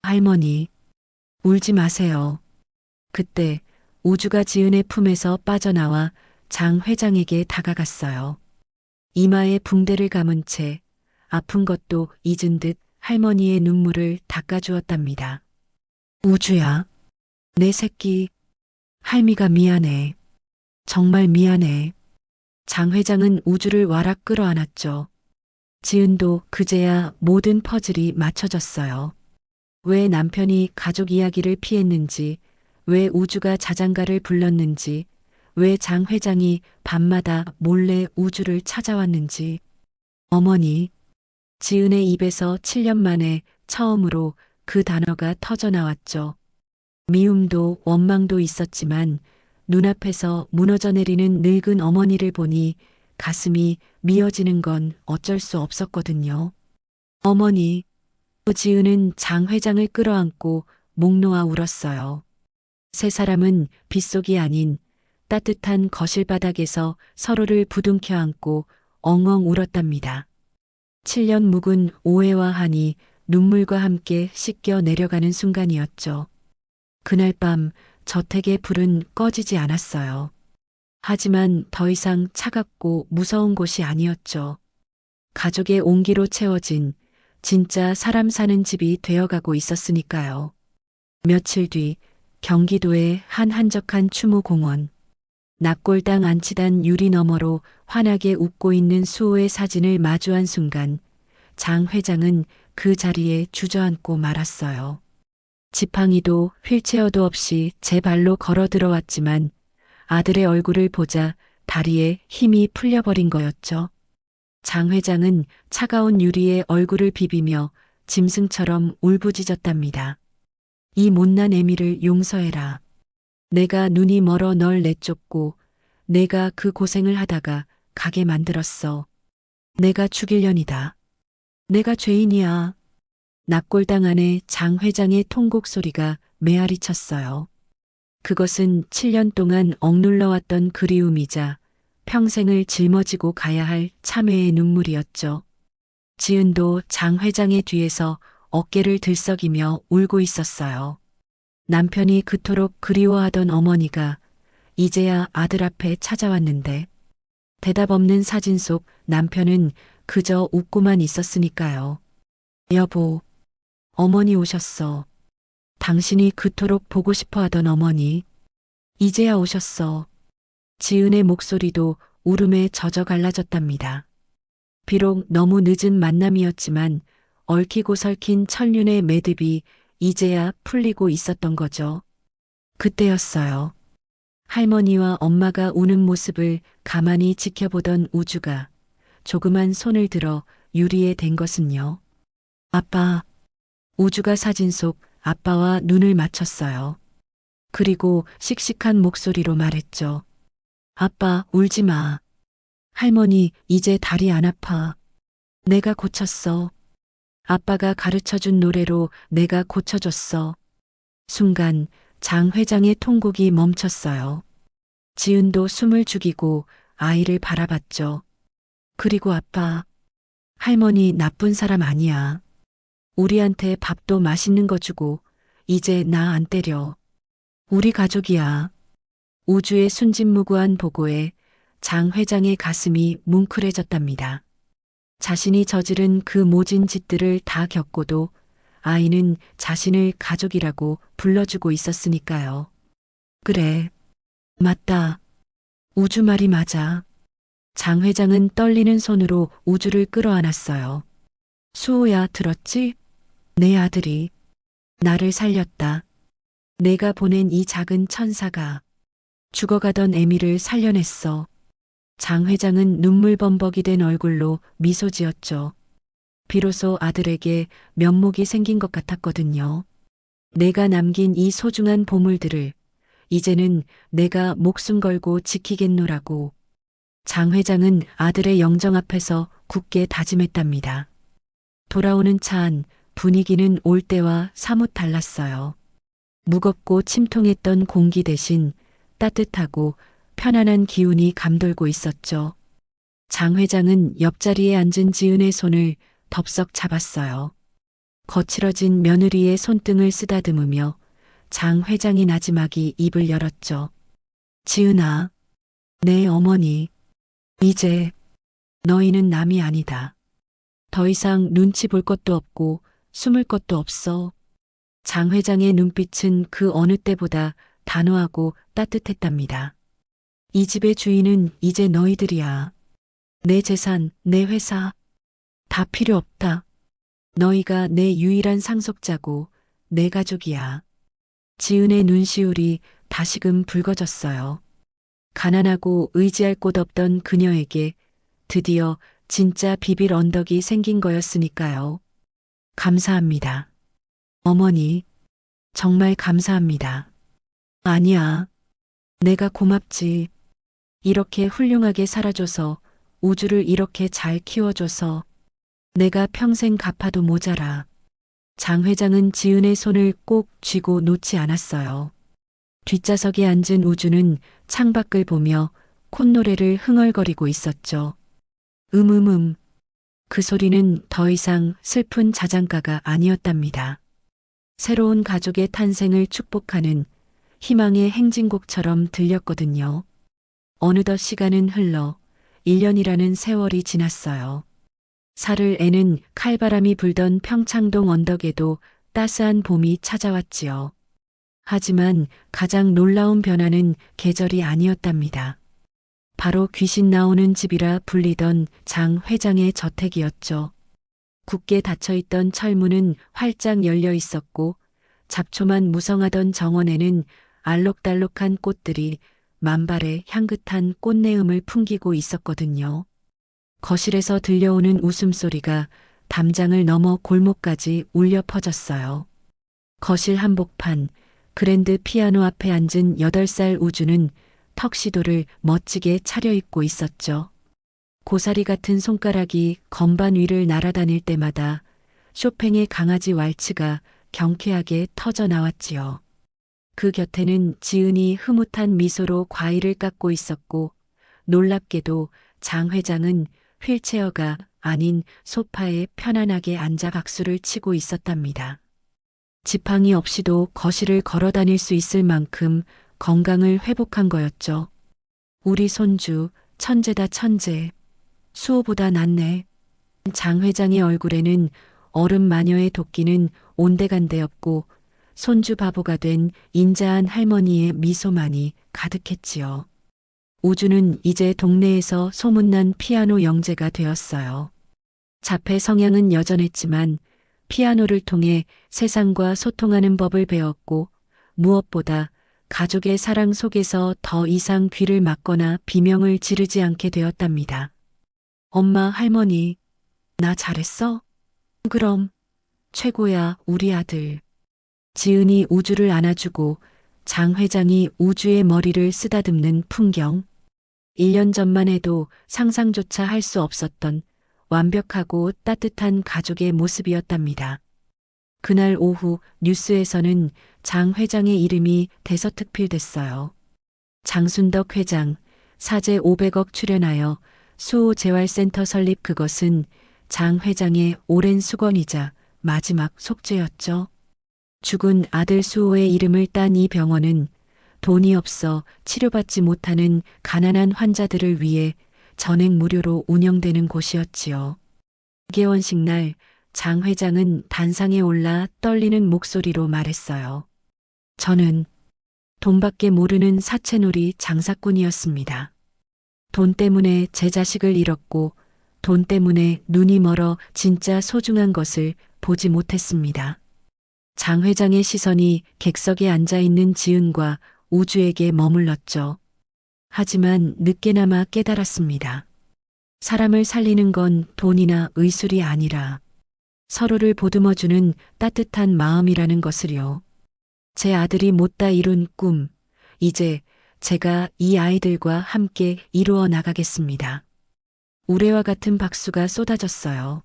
할머니, 울지 마세요. 그때 우주가 지은의 품에서 빠져나와 장 회장에게 다가갔어요. 이마에 붕대를 감은 채 아픈 것도 잊은 듯 할머니의 눈물을 닦아주었답니다. 우주야, 내 새끼, 할미가 미안해. 정말 미안해. 장 회장은 우주를 와락 끌어안았죠. 지은도 그제야 모든 퍼즐이 맞춰졌어요. 왜 남편이 가족 이야기를 피했는지, 왜 우주가 자장가를 불렀는지, 왜 장 회장이 밤마다 몰래 우주를 찾아왔는지. 어머니, 지은의 입에서 7년 만에 처음으로 그 단어가 터져 나왔죠. 미움도 원망도 있었지만 눈앞에서 무너져 내리는 늙은 어머니를 보니 가슴이 미어지는 건 어쩔 수 없었거든요. 어머니, 지은은 장 회장을 끌어안고 목 놓아 울었어요. 세 사람은 빗속이 아닌 따뜻한 거실 바닥에서 서로를 부둥켜 안고 엉엉 울었답니다. 7년 묵은 오해와 한이 눈물과 함께 씻겨 내려가는 순간이었죠. 그날 밤 저택의 불은 꺼지지 않았어요. 하지만 더 이상 차갑고 무서운 곳이 아니었죠. 가족의 온기로 채워진 진짜 사람 사는 집이 되어가고 있었으니까요. 며칠 뒤 경기도의 한 한적한 추모공원. 납골당 안치단 유리 너머로 환하게 웃고 있는 수호의 사진을 마주한 순간 장 회장은 그 자리에 주저앉고 말았어요. 지팡이도 휠체어도 없이 제 발로 걸어 들어왔지만 아들의 얼굴을 보자 다리에 힘이 풀려버린 거였죠. 장 회장은 차가운 유리에 얼굴을 비비며 짐승처럼 울부짖었답니다. 이 못난 애미를 용서해라. 내가 눈이 멀어 널 내쫓고 내가 그 고생을 하다가 가게 만들었어. 내가 죽일년이다. 내가 죄인이야. 납골당 안에 장 회장의 통곡 소리가 메아리 쳤어요. 그것은 7년 동안 억눌러왔던 그리움이자 평생을 짊어지고 가야 할 참회의 눈물이었죠. 지은도 장 회장의 뒤에서 어깨를 들썩이며 울고 있었어요. 남편이 그토록 그리워하던 어머니가 이제야 아들 앞에 찾아왔는데 대답 없는 사진 속 남편은 그저 웃고만 있었으니까요. 여보, 어머니 오셨어. 당신이 그토록 보고 싶어 하던 어머니. 이제야 오셨어. 지은의 목소리도 울음에 젖어 갈라졌답니다. 비록 너무 늦은 만남이었지만 얽히고 설킨 천륜의 매듭이 이제야 풀리고 있었던 거죠. 그때였어요. 할머니와 엄마가 우는 모습을 가만히 지켜보던 우주가 조그만 손을 들어 유리에 댄 것은요. 아빠. 우주가 사진 속 아빠와 눈을 맞췄어요. 그리고 씩씩한 목소리로 말했죠. 아빠, 울지 마. 할머니, 이제 다리 안 아파. 내가 고쳤어. 아빠가 가르쳐준 노래로 내가 고쳐줬어. 순간 장 회장의 통곡이 멈췄어요. 지은도 숨을 죽이고 아이를 바라봤죠. 그리고 아빠, 할머니 나쁜 사람 아니야. 우리한테 밥도 맛있는 거 주고 이제 나 안 때려. 우리 가족이야. 우주의 순진무구한 보고에 장 회장의 가슴이 뭉클해졌답니다. 자신이 저지른 그 모진 짓들을 다 겪고도 아이는 자신을 가족이라고 불러주고 있었으니까요. 그래. 맞다. 우주 말이 맞아. 장 회장은 떨리는 손으로 우주를 끌어안았어요. 수호야, 들었지? 내 아들이 나를 살렸다. 내가 보낸 이 작은 천사가 죽어가던 애미를 살려냈어. 장 회장은 눈물 범벅이 된 얼굴로 미소 지었죠. 비로소 아들에게 면목이 생긴 것 같았거든요. 내가 남긴 이 소중한 보물들을 이제는 내가 목숨 걸고 지키겠노라고. 장 회장은 아들의 영정 앞에서 굳게 다짐했답니다. 돌아오는 차 안 분위기는 올 때와 사뭇 달랐어요. 무겁고 침통했던 공기 대신 따뜻하고 편안한 기운이 감돌고 있었죠. 장 회장은 옆자리에 앉은 지은의 손을 덥석 잡았어요. 거칠어진 며느리의 손등을 쓰다듬으며 장 회장이 나지막이 입을 열었죠. 지은아, 내 어머니, 이제 너희는 남이 아니다. 더 이상 눈치 볼 것도 없고 숨을 것도 없어. 장 회장의 눈빛은 그 어느 때보다 단호하고 따뜻했답니다. 이 집의 주인은 이제 너희들이야. 내 재산, 내 회사 다 필요 없다. 너희가 내 유일한 상속자고 내 가족이야. 지은의 눈시울이 다시금 붉어졌어요. 가난하고 의지할 곳 없던 그녀에게 드디어 진짜 비빌 언덕이 생긴 거였으니까요. 감사합니다. 어머니, 정말 감사합니다. 아니야. 내가 고맙지. 이렇게 훌륭하게 살아줘서, 우주를 이렇게 잘 키워줘서, 내가 평생 갚아도 모자라. 장 회장은 지은의 손을 꼭 쥐고 놓지 않았어요. 뒷좌석에 앉은 우주는 창밖을 보며 콧노래를 흥얼거리고 있었죠. 그 소리는 더 이상 슬픈 자장가가 아니었답니다. 새로운 가족의 탄생을 축복하는 희망의 행진곡처럼 들렸거든요. 어느덧 시간은 흘러 1년이라는 세월이 지났어요. 살을 애는 칼바람이 불던 평창동 언덕에도 따스한 봄이 찾아왔지요. 하지만 가장 놀라운 변화는 계절이 아니었답니다. 바로 귀신 나오는 집이라 불리던 장 회장의 저택이었죠. 굳게 닫혀있던 철문은 활짝 열려 있었고 잡초만 무성하던 정원에는 알록달록한 꽃들이 만발의 향긋한 꽃내음을 풍기고 있었거든요. 거실에서 들려오는 웃음소리가 담장을 넘어 골목까지 울려 퍼졌어요. 거실 한복판, 그랜드 피아노 앞에 앉은 8살 우주는 턱시도를 멋지게 차려입고 있었죠. 고사리 같은 손가락이 건반 위를 날아다닐 때마다 쇼팽의 강아지 왈츠가 경쾌하게 터져 나왔지요. 그 곁에는 지은이 흐뭇한 미소로 과일을 깎고 있었고 놀랍게도 장 회장은 휠체어가 아닌 소파에 편안하게 앉아 박수를 치고 있었답니다. 지팡이 없이도 거실을 걸어 다닐 수 있을 만큼 건강을 회복한 거였죠. 우리 손주, 천재다 천재. 수호보다 낫네. 장 회장의 얼굴에는 어른 마녀의 도끼는 온데간데 없고 손주 바보가 된 인자한 할머니의 미소만이 가득했지요. 우주는 이제 동네에서 소문난 피아노 영재가 되었어요. 자폐 성향은 여전했지만 피아노를 통해 세상과 소통하는 법을 배웠고 무엇보다 가족의 사랑 속에서 더 이상 귀를 막거나 비명을 지르지 않게 되었답니다. 엄마, 할머니, 나 잘했어? 그럼, 최고야, 우리 아들. 지은이 우주를 안아주고 장 회장이 우주의 머리를 쓰다듬는 풍경. 1년 전만 해도 상상조차 할 수 없었던 완벽하고 따뜻한 가족의 모습이었답니다. 그날 오후 뉴스에서는 장 회장의 이름이 대서특필됐어요. 장순덕 회장, 사재 500억 출연하여 수호재활센터 설립. 그것은 장 회장의 오랜 수건이자 마지막 속죄였죠. 죽은 아들 수호의 이름을 딴 이 병원은 돈이 없어 치료받지 못하는 가난한 환자들을 위해 전액 무료로 운영되는 곳이었지요. 개원식 날 장 회장은 단상에 올라 떨리는 목소리로 말했어요. 저는 돈밖에 모르는 사채놀이 장사꾼이었습니다. 돈 때문에 제 자식을 잃었고 돈 때문에 눈이 멀어 진짜 소중한 것을 보지 못했습니다. 장 회장의 시선이 객석에 앉아있는 지은과 우주에게 머물렀죠. 하지만 늦게나마 깨달았습니다. 사람을 살리는 건 돈이나 의술이 아니라 서로를 보듬어주는 따뜻한 마음이라는 것을요. 제 아들이 못다 이룬 꿈, 이제 제가 이 아이들과 함께 이루어 나가겠습니다. 우레와 같은 박수가 쏟아졌어요.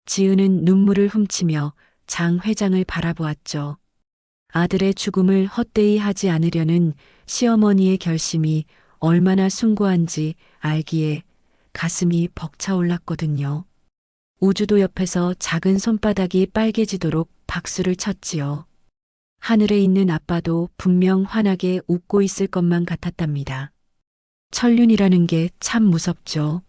지은은 눈물을 훔치며 장 회장을 바라보았죠. 아들의 죽음을 헛되이 하지 않으려는 시어머니의 결심이 얼마나 숭고한지 알기에 가슴이 벅차올랐거든요. 우주도 옆에서 작은 손바닥이 빨개지도록 박수를 쳤지요. 하늘에 있는 아빠도 분명 환하게 웃고 있을 것만 같았답니다. 천륜이라는 게 참 무섭죠.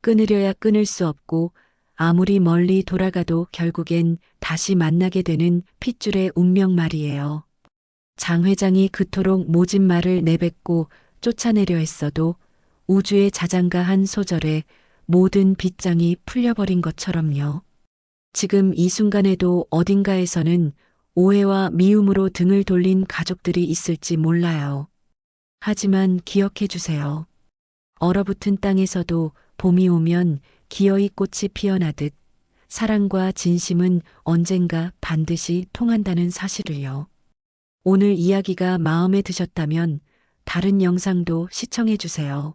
끊으려야 끊을 수 없고 아무리 멀리 돌아가도 결국엔 다시 만나게 되는 핏줄의 운명 말이에요. 장 회장이 그토록 모진 말을 내뱉고 쫓아내려 했어도 우주의 자장가 한 소절에 모든 빗장이 풀려버린 것처럼요. 지금 이 순간에도 어딘가에서는 오해와 미움으로 등을 돌린 가족들이 있을지 몰라요. 하지만 기억해 주세요. 얼어붙은 땅에서도 봄이 오면 기어이 꽃이 피어나듯 사랑과 진심은 언젠가 반드시 통한다는 사실을요. 오늘 이야기가 마음에 드셨다면 다른 영상도 시청해 주세요.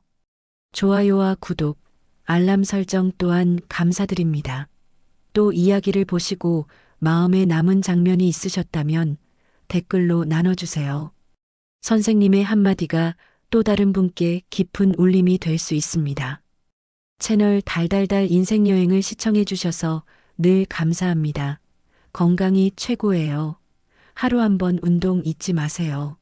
좋아요와 구독, 알람 설정 또한 감사드립니다. 또 이야기를 보시고 마음에 남은 장면이 있으셨다면 댓글로 나눠주세요. 선생님의 한마디가 또 다른 분께 깊은 울림이 될 수 있습니다. 채널 달달달 인생여행을 시청해 주셔서 늘 감사합니다. 건강이 최고예요. 하루 한번 운동 잊지 마세요.